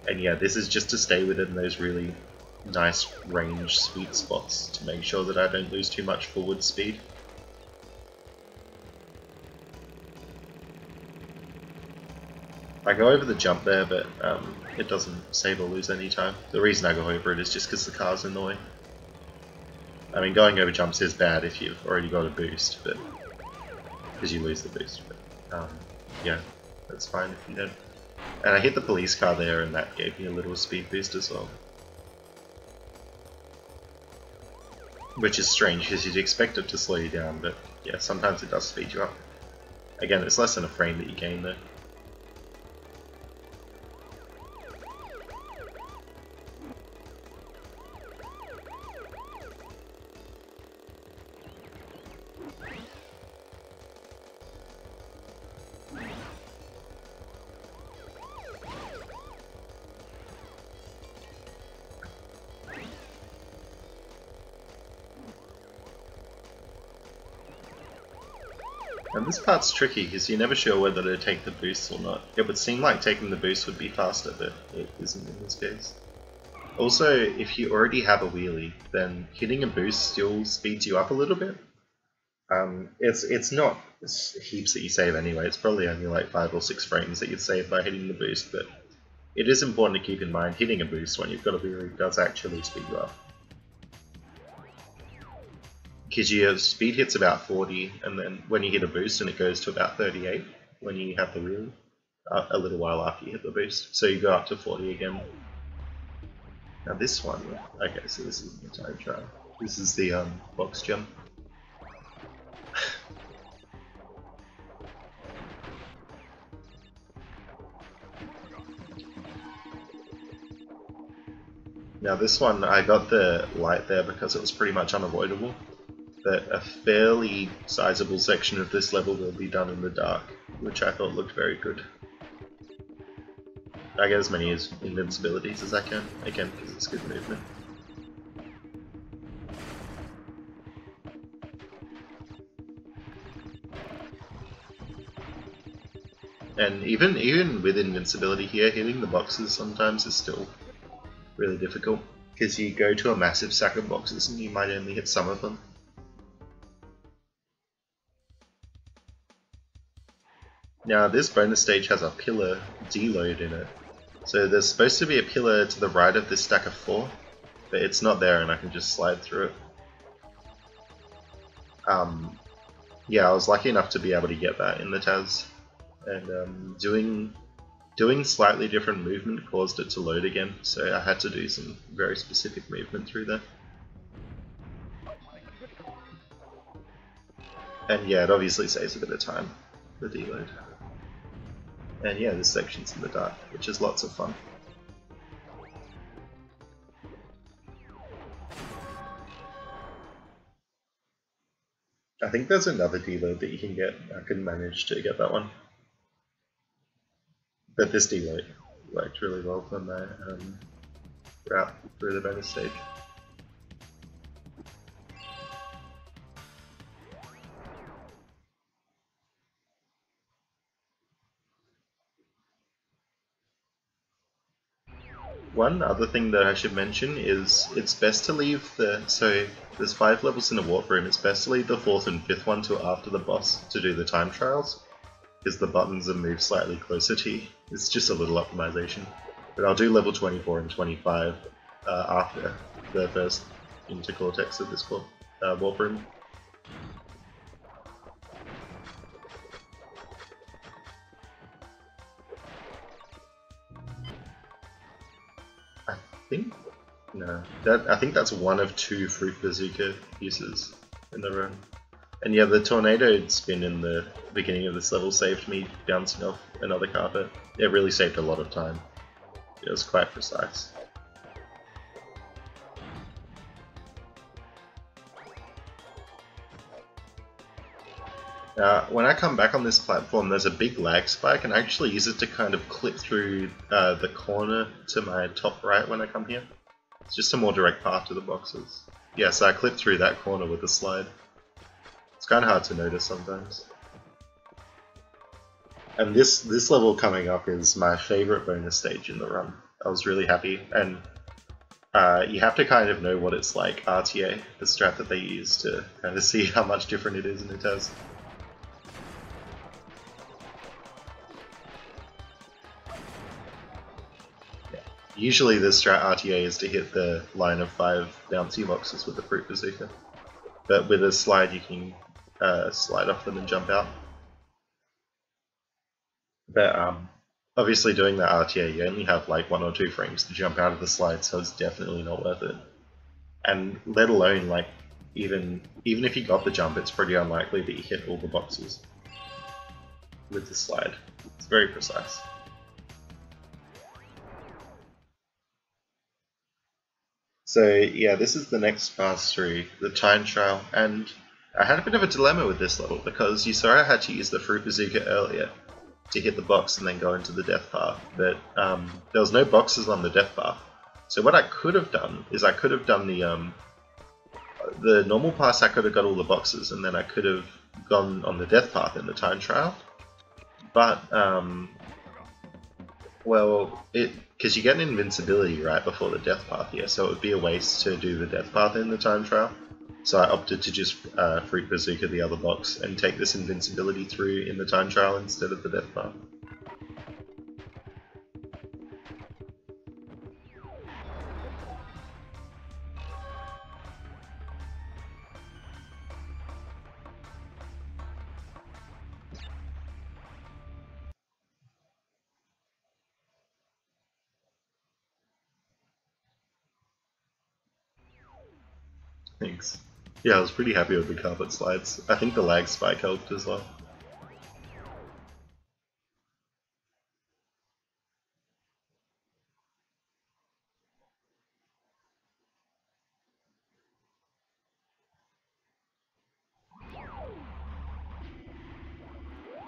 And yeah, this is just to stay within those really nice range sweet spots to make sure that I don't lose too much forward speed. I go over the jump there, but it doesn't save or lose any time. The reason I go over it is just because the car's in the way. I mean, going over jumps is bad if you've already got a boost, but because you lose the boost. But yeah, that's fine if you don't. And I hit the police car there, and that gave me a little speed boost as well. Which is strange, because you'd expect it to slow you down, but yeah, sometimes it does speed you up. Again, it's less than a frame that you gain though. And this part's tricky because you're never sure whether to take the boost or not. It would seem like taking the boost would be faster, but it isn't in this case. Also, if you already have a wheelie, then hitting a boost still speeds you up a little bit. It's not heaps that you save anyway, it's probably only like 5 or 6 frames that you'd save by hitting the boost, but it is important to keep in mind hitting a boost when you've got a wheelie does actually speed you up. Because your speed hits about 40, and then when you hit a boost, and it goes to about 38 when you have the wheelie, a little while after you hit the boost. So you go up to 40 again. Now this one, okay, so this is the time trial. This is the box jump. Now this one, I got the light there because it was pretty much unavoidable. But a fairly sizable section of this level will be done in the dark, which I thought looked very good. I get as many invincibilities as I can, again because it's good movement. And even with invincibility here, hitting the boxes sometimes is still really difficult, because you go to a massive stack of boxes and you might only hit some of them. Now this bonus stage has a pillar deload in it, so there's supposed to be a pillar to the right of this stack of 4, but it's not there and I can just slide through it. Yeah, I was lucky enough to be able to get that in the TAS, and doing slightly different movement caused it to load again, so I had to do some very specific movement through there. And yeah, it obviously saves a bit of time, the deload. And yeah, this section's in the dark, which is lots of fun. I think there's another deload that you can get. I couldn't manage to get that one. But this deload Worked really well for my route through the bonus stage. One other thing that I should mention is it's best to leave so there's 5 levels in the warp room, it's best to leave the 4th and 5th one till after the boss to do the time trials, because the buttons are moved slightly closer to you. It's just a little optimization. But I'll do level 24 and 25 after the first into Cortex of this warp room. I think that's one of 2 Fruit Bazooka uses in the run. And yeah, the tornado spin in the beginning of this level saved me bouncing off another carpet. It really saved a lot of time. It was quite precise. When I come back on this platform, there's a big lag spike, and I actually use it to kind of clip through the corner to my top right when I come here. It's just a more direct path to the boxes. Yeah, so I clip through that corner with the slide. It's kind of hard to notice sometimes. And this level coming up is my favorite bonus stage in the run. I was really happy, and you have to kind of know what it's like, RTA, the strat that they use, to kind of see how much different it is in the TAS. Usually the strat RTA is to hit the line of 5 bouncy boxes with the Fruit Bazooka, but with a slide you can slide off them and jump out. But obviously doing that RTA, you only have like 1 or 2 frames to jump out of the slide, so it's definitely not worth it. And let alone, like, even if you got the jump, it's pretty unlikely that you hit all the boxes with the slide. It's very precise. So yeah, this is the next pass through the time trial, and I had a bit of a dilemma with this level because you saw I had to use the Fruit Bazooka earlier to hit the box and then go into the death path, but there was no boxes on the death path. So what I could have done is I could have done the normal pass. I could have got all the boxes, and then I could have gone on the death path in the time trial. But well, because you get an invincibility right before the death path here, so it would be a waste to do the death path in the time trial. So I opted to just Fruit Bazooka the other box and take this invincibility through in the time trial instead of the death path. Thanks. Yeah, I was pretty happy with the carpet slides. I think the lag spike helped as well.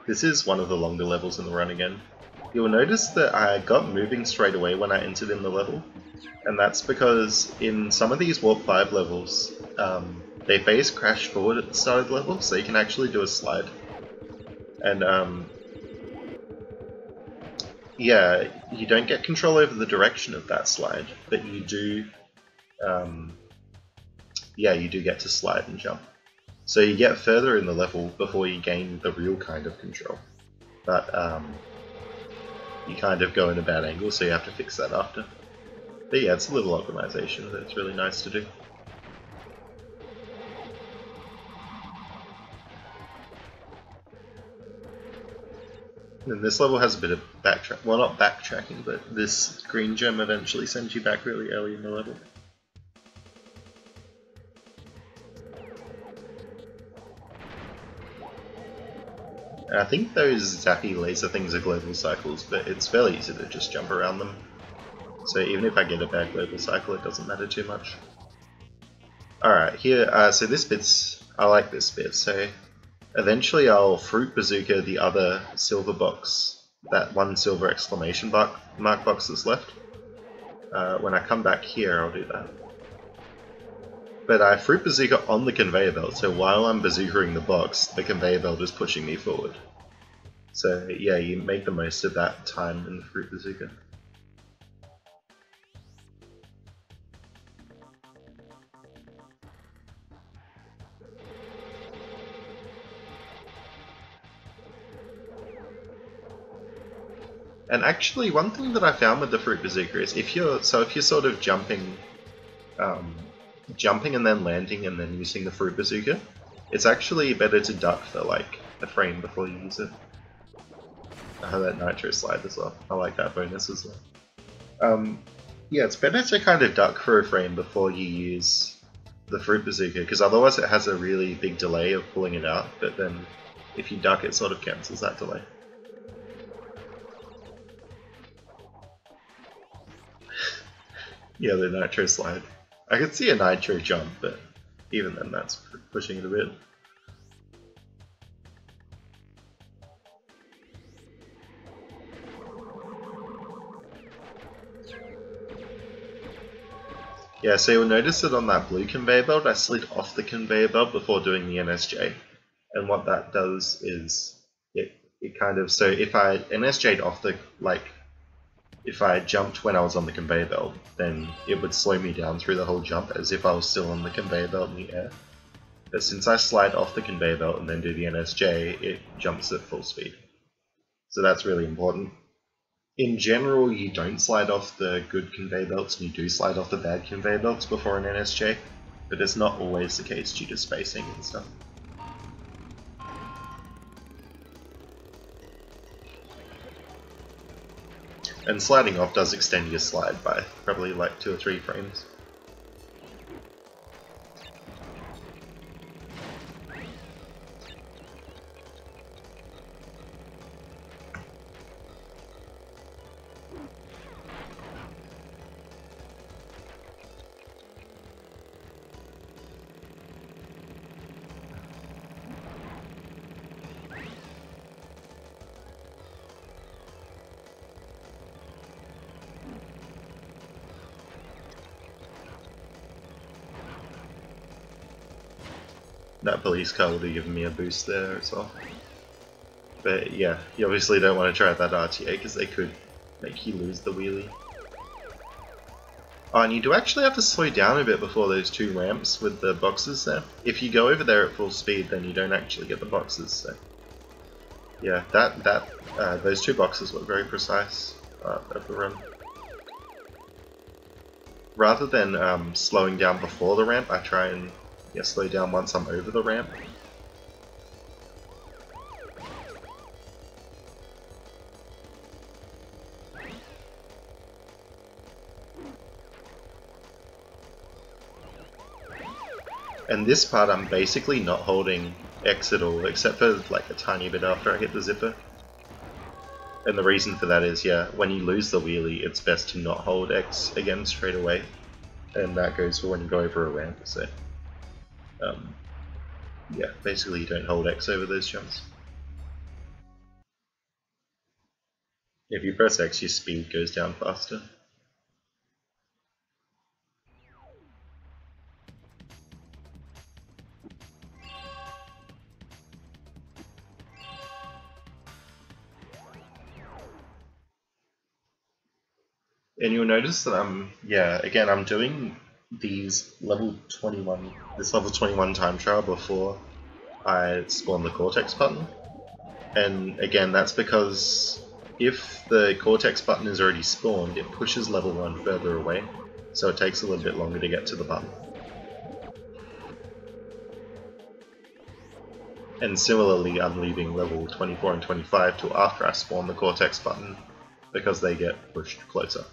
This is one of the longer levels in the run again. You'll notice that I got moving straight away when I entered in the level, and that's because in some of these Warp 5 levels, they phase crash forward at the start of the level, so you can actually do a slide. And yeah, you don't get control over the direction of that slide, but you do, yeah, you do get to slide and jump. So you get further in the level before you gain the real kind of control. But you kind of go in a bad angle, so you have to fix that after. But yeah, it's a little optimization that's really nice to do. And this level has a bit of backtrack, well, not backtracking, but this green gem eventually sends you back really early in the level. And I think those zappy laser things are global cycles, but it's fairly easy to just jump around them. So even if I get a bad global cycle, it doesn't matter too much. Alright, here, so this bit's, I like this bit, so eventually I'll Fruit Bazooka the other silver box that one silver exclamation mark box that's left. When I come back here, I'll do that. But I fruit bazooka on the conveyor belt, so while I'm bazookaing the box, the conveyor belt is pushing me forward. So yeah, you make the most of that time in the fruit bazooka. And actually, one thing that I found with the fruit bazooka is if you're sort of jumping and then landing and then using the fruit bazooka, it's actually better to duck for like a frame before you use it. I have that nitro slide as well. I like that bonus as well. Yeah, it's better to kind of duck for a frame before you use the fruit bazooka, because otherwise it has a really big delay of pulling it out, but then if you duck it sort of cancels that delay. Yeah, the nitro slide. I could see a nitro jump, but even then that's pushing it a bit. Yeah, so you'll notice that on that blue conveyor belt, I slid off the conveyor belt before doing the NSJ. And what that does is, it kind of, so if I NSJ'd off the, like, if I jumped when I was on the conveyor belt, then it would slow me down through the whole jump as if I was still on the conveyor belt in the air. But since I slide off the conveyor belt and then do the NSJ, it jumps at full speed. So that's really important. In general, you don't slide off the good conveyor belts and you do slide off the bad conveyor belts before an NSJ, but it's not always the case due to spacing and stuff. And sliding off does extend your slide by probably like 2 or 3 frames. That police car would have given me a boost there as well. But yeah, you obviously don't want to try that RTA because they could make you lose the wheelie. Oh, and you do actually have to slow down a bit before those 2 ramps with the boxes there. If you go over there at full speed, then you don't actually get the boxes. So yeah, those 2 boxes look very precise at the run. Rather than slowing down before the ramp, I try and slow down once I'm over the ramp. And this part I'm basically not holding X at all, except for like a tiny bit after I hit the zipper. And the reason for that is, yeah, when you lose the wheelie, it's best to not hold X again straight away. And that goes for when you go over a ramp, so yeah, basically you don't hold X over those jumps. If you press X, your speed goes down faster. And you'll notice that I'm doing these this level 21 time trial before I spawn the Cortex button. And again, that's because if the Cortex button is already spawned, it pushes level 1 further away, so it takes a little bit longer to get to the button. And similarly, I'm leaving level 24 and 25 till after I spawn the Cortex button, because they get pushed closer.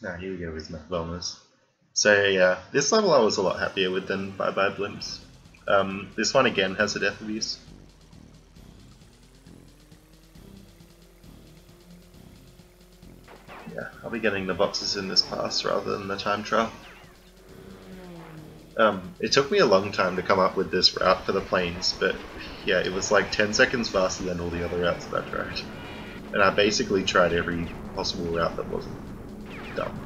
Now here we go with Mech Bombers. So yeah, this level I was a lot happier with than Bye Bye Blimps. This one again has a death abuse. Yeah, I'll be getting the boxes in this pass rather than the time trial. It took me a long time to come up with this route for the planes, but yeah, it was like 10 seconds faster than all the other routes that I tried. And I basically tried every possible route that wasn't dumb.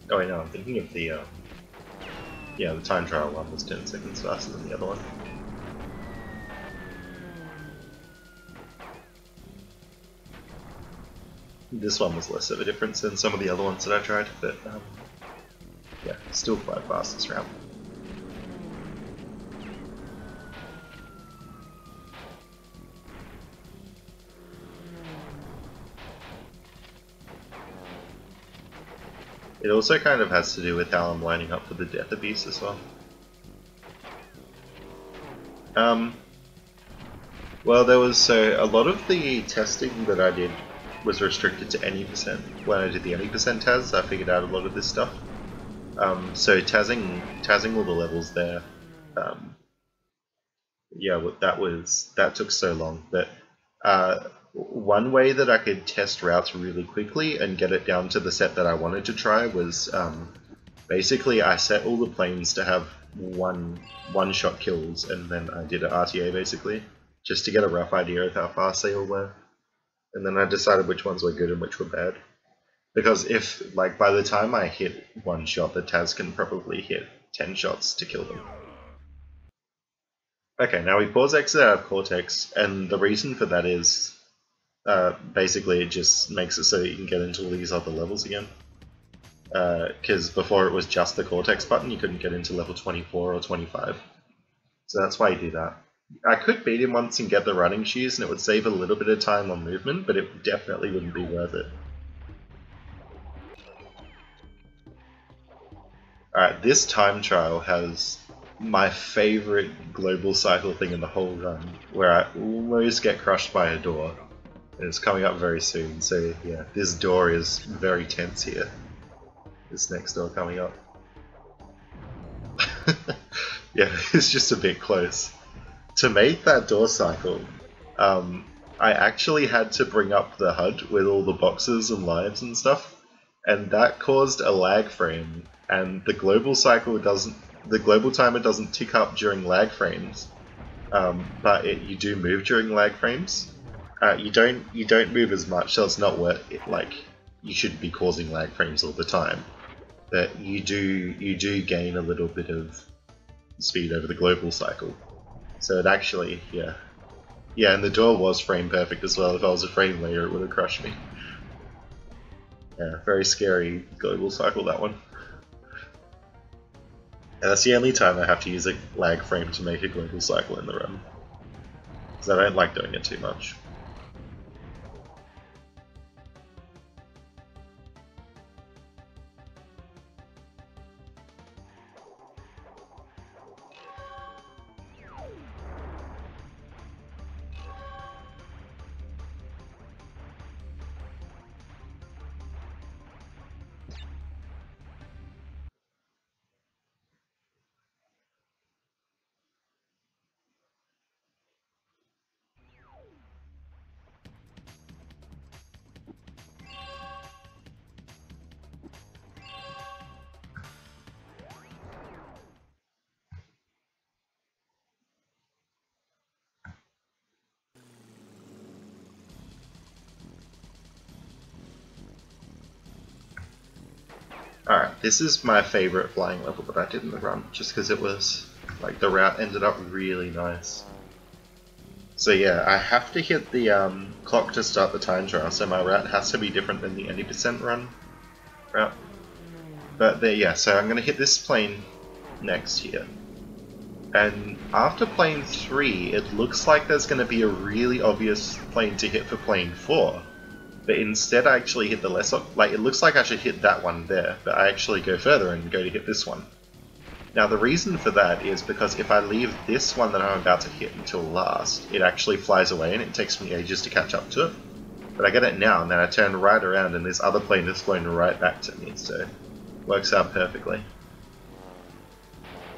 Oh wait, no, I'm thinking of the, yeah, the time trial one was 10 seconds faster than the other one. This one was less of a difference than some of the other ones that I tried, but yeah, still quite fast this round. It also kind of has to do with how I'm lining up for the death abuse as well. Well, there was so a lot of the testing that I did was restricted to any percent. When I did the any percent TAS, I figured out a lot of this stuff. So TASing all the levels there, yeah, that took so long. But one way that I could test routes really quickly and get it down to the set that I wanted to try was basically I set all the planes to have one-shot kills, and then I did an RTA basically, just to get a rough idea of how fast they all were. And then I decided which ones were good and which were bad. Because if, like, by the time I hit one shot, the TAS can probably hit 10 shots to kill them. Okay, now we pause exit out of Cortex, and the reason for that is basically it just makes it so you can get into all these other levels again. Because before it was just the Cortex button, you couldn't get into level 24 or 25. So that's why you do that. I could beat him once and get the running shoes, and it would save a little bit of time on movement, but it definitely wouldn't be worth it. Alright, this time trial has my favorite global cycle thing in the whole run, where I almost get crushed by a door. And it's coming up very soon, so yeah, this door is very tense here. This next door coming up. Yeah, it's just a bit close. To make that door cycle, I actually had to bring up the HUD with all the boxes and lives and stuff, and that caused a lag frame, and the global cycle the global timer doesn't tick up during lag frames, but you do move during lag frames. You don't move as much, so it's not worth it. Like, you shouldn't be causing lag frames all the time, but you do gain a little bit of speed over the global cycle. So it actually, yeah, and the door was frame perfect as well. If I was a frame later, it would have crushed me. Yeah, very scary global cycle, that one. And that's the only time I have to use a lag frame to make a global cycle in the run, because I don't like doing it too much. Alright, this is my favorite flying level that I did in the run, just because it was, like, the route ended up really nice. So yeah, I have to hit the clock to start the time trial, so my route has to be different than the 80% run route. But there, yeah, so I'm going to hit this plane next here. And after plane 3, it looks like there's going to be a really obvious plane to hit for plane 4. But instead I actually hit the less, like it looks like I should hit that one there, but I actually go further and go to hit this one. Now the reason for that is because if I leave this one that I'm about to hit until last, it actually flies away and it takes me ages to catch up to it. But I get it now and then I turn right around and this other plane is flown right back to me, so it works out perfectly.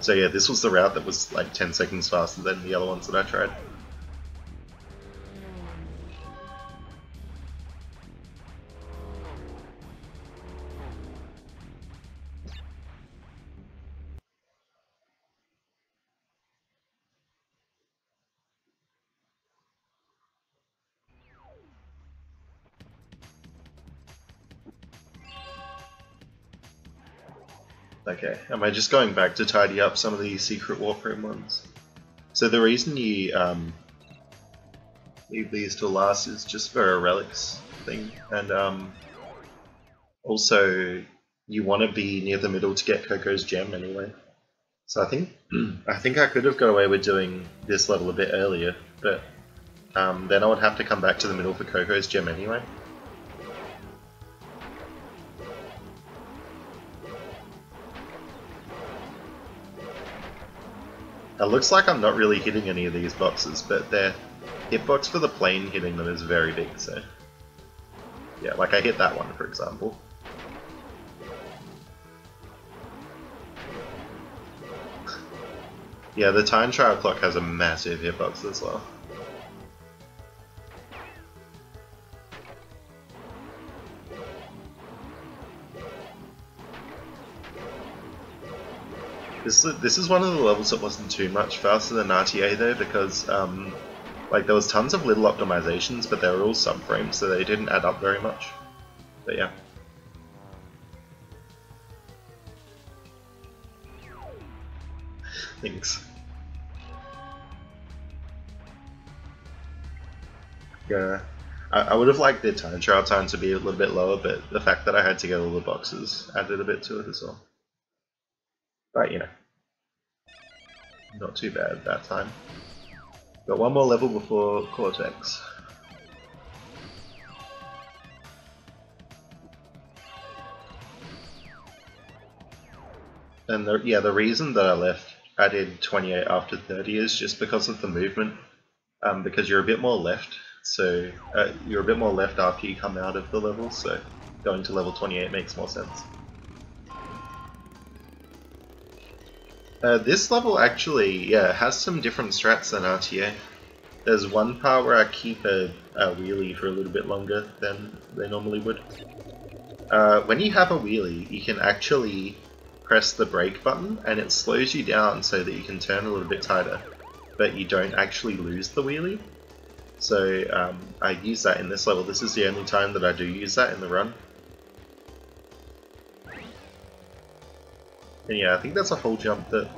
So yeah, this was the route that was like 10 seconds faster than the other ones that I tried. Okay, am I just going back to tidy up some of these secret warframe ones? So the reason you leave these till last is just for a relics thing, and also you want to be near the middle to get Coco's gem anyway. So I think I could have got away with doing this level a bit earlier, but then I would have to come back to the middle for Coco's gem anyway. It looks like I'm not really hitting any of these boxes, but their hitbox for the plane hitting them is very big, so... Yeah, like I hit that one, for example. Yeah, the time trial clock has a massive hitbox as well. This is one of the levels that wasn't too much faster than RTA though, because like there was tons of little optimizations, but they were all subframes, so they didn't add up very much. But yeah. Thanks. Yeah, I would have liked the time trial time to be a little bit lower, but the fact that I had to get all the boxes added a bit to it as well. But you know, not too bad that time. Got one more level before Cortex. And the reason that I did 28 after 30 is just because of the movement. Because you're a bit more left, so you're a bit more left after you come out of the level, so going to level 28 makes more sense. This level actually, yeah, has some different strats than RTA. There's one part where I keep a wheelie for a little bit longer than they normally would. When you have a wheelie, you can actually press the brake button and it slows you down so that you can turn a little bit tighter, but you don't actually lose the wheelie. So I use that in this level. This is the only time that I do use that in the run. And yeah, I think that's a whole jump that...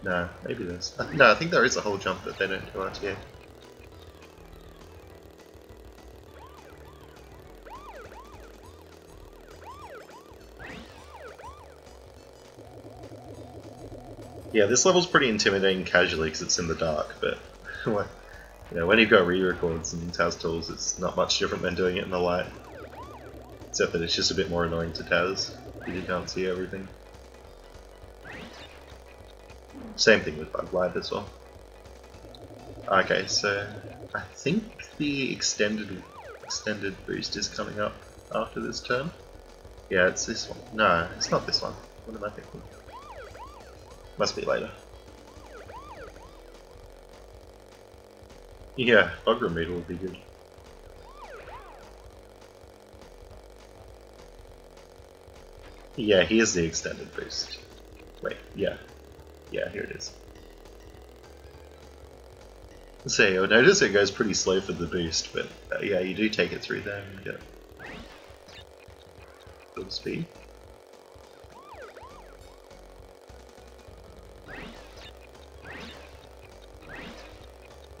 No, maybe there's... No, I think there is a whole jump that they don't do RTA. Yeah, this level's pretty intimidating casually because it's in the dark, but you know, when you've got re-records and TAS tools, it's not much different than doing it in the light. Except that it's just a bit more annoying to TAS, because you can't see everything. Same thing with bug light as well. Okay, so I think the extended boost is coming up after this turn. Yeah, it's this one. No, it's not this one. What am I thinking? Must be later. Yeah, bug removal would be good. Yeah, here's the extended boost. Wait, yeah. Yeah, here it is. So you'll notice it goes pretty slow for the boost, but yeah, you do take it through there and get full speed.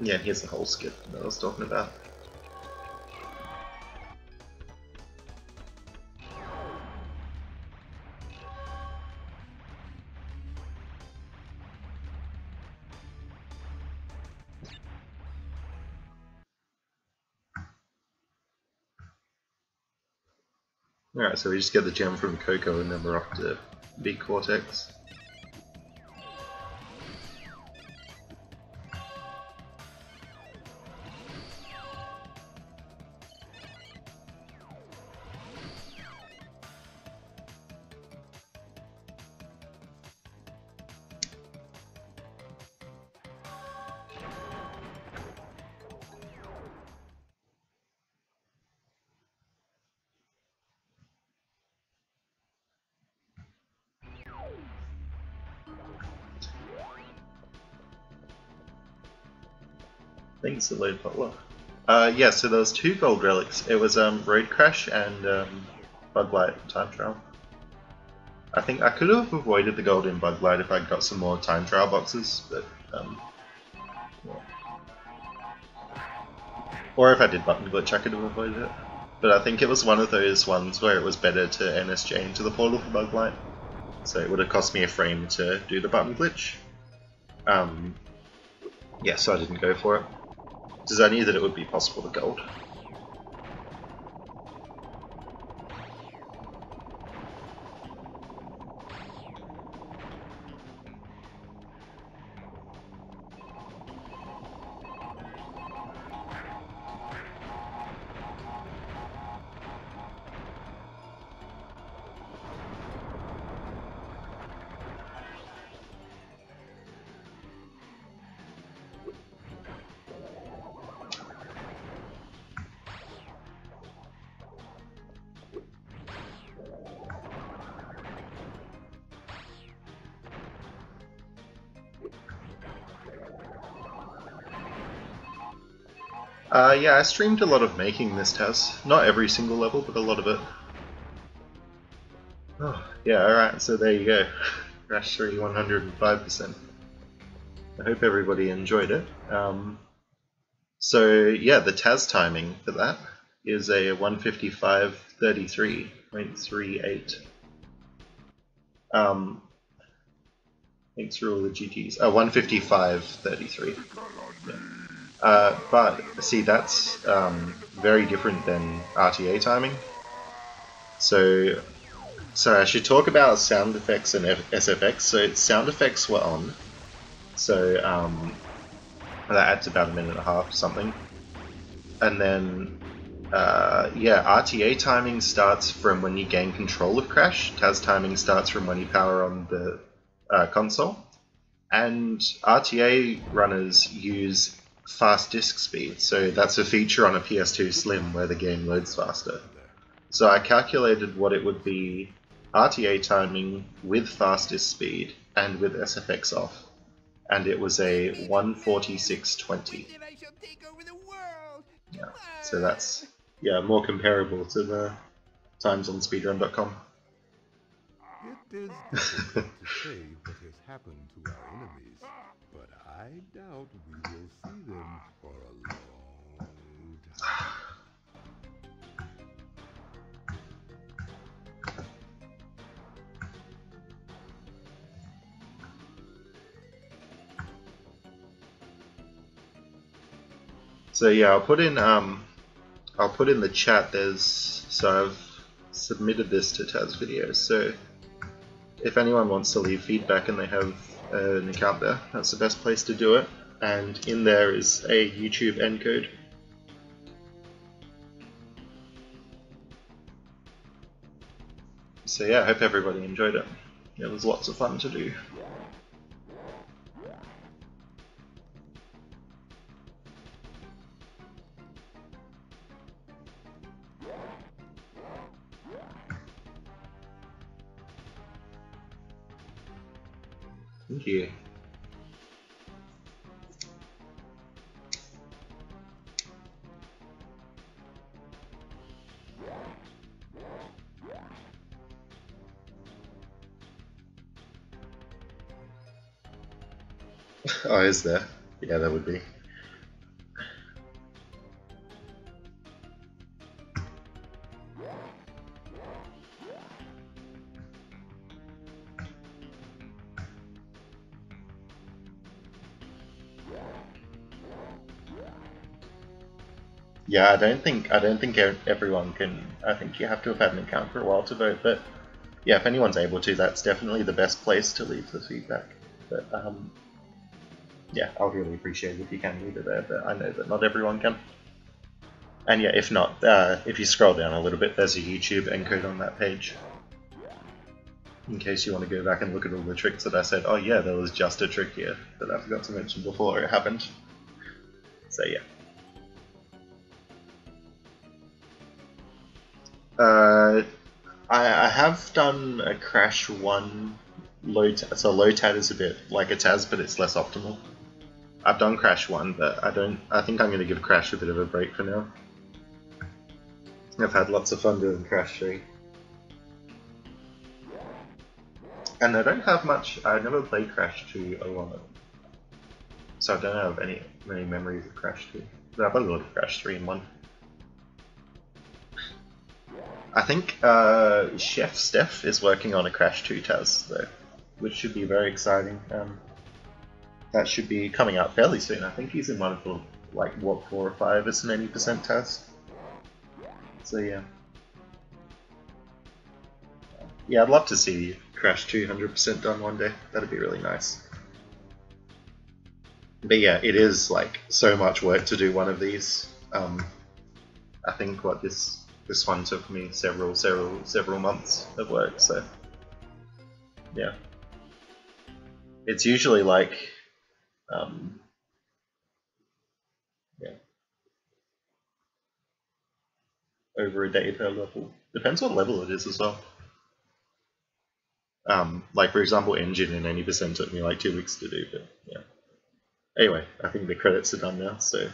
Yeah, here's the whole skip that I was talking about. Alright, so we just get the gem from Coco and then we're off to beat Cortex. Thanks, the load butler. Yeah, so there was 2 gold relics. It was Road Crash and Bug Light Time Trial. I think I could have avoided the gold in Bug Light if I got some more Time Trial boxes, but yeah. Or if I did Button Glitch I could have avoided it. But I think it was one of those ones where it was better to NSJ into the portal for Bug Light. So it would have cost me a frame to do the Button Glitch. Yeah, so I didn't go for it. Because I knew that it would be possible to gold. Yeah, I streamed a lot of making this TAS. Not every single level, but a lot of it. Oh, yeah, alright, so there you go. Crash 3, 105%. I hope everybody enjoyed it. So yeah, the TAS timing for that is a 155.33.38. Thanks for all the GTs. 155.33. Yeah. But see, that's very different than RTA timing. So I should talk about sound effects and SFX. So sound effects were on. So that adds about a minute and a half or something. And then yeah, RTA timing starts from when you gain control of Crash. TAS timing starts from when you power on the console. And RTA runners use fast disk speed, so that's a feature on a PS2 Slim where the game loads faster. So I calculated what it would be RTA timing with fast disk speed and with SFX off, and it was a 146.20. Yeah, so that's more comparable to the times on speedrun.com. It is difficult to say what has happened to our enemies, but I doubt we will see them for a long time. So yeah, I'll put in the chat. So I've submitted this to TAS videos. So if anyone wants to leave feedback and they have an account there, that's the best place to do it. And in there is a YouTube encode. So yeah, I hope everybody enjoyed it. It was lots of fun to do. Thank you. Oh, is there? Yeah, that would be. Yeah, I don't think everyone can. I think you have to have had an account for a while to vote. But yeah, if anyone's able to, that's definitely the best place to leave the feedback. But yeah, I would really appreciate it if you can leave it there. But I know that not everyone can. And yeah, if not, if you scroll down a little bit, there's a YouTube encode on that page. In case you want to go back and look at all the tricks that I said, oh yeah, there was just a trick here that I forgot to mention before it happened. So yeah. I have done a Crash 1 low TAS, so low TAS is a bit like a TAS, but it's less optimal. I've done Crash 1, but I think I'm going to give Crash a bit of a break for now. I've had lots of fun doing Crash 3. And I don't have much, I never played Crash 2 a lot. So I don't have many memories of Crash 2. But I've had a lot of Crash 3 in 1. I think Chef Steph is working on a Crash 2 TAS though, which should be very exciting. That should be coming out fairly soon. I think he's in one of the, like, Warp 4 or 5 as an 80% TAS. So yeah. Yeah, I'd love to see Crash 2 100% done one day. That'd be really nice. But yeah, it is like so much work to do one of these. I think this one took me several months of work, so yeah. It's usually like yeah, over a day per level. Depends what level it is as well. Like for example, Engine in 80% took me like 2 weeks to do, but yeah. Anyway, I think the credits are done now, so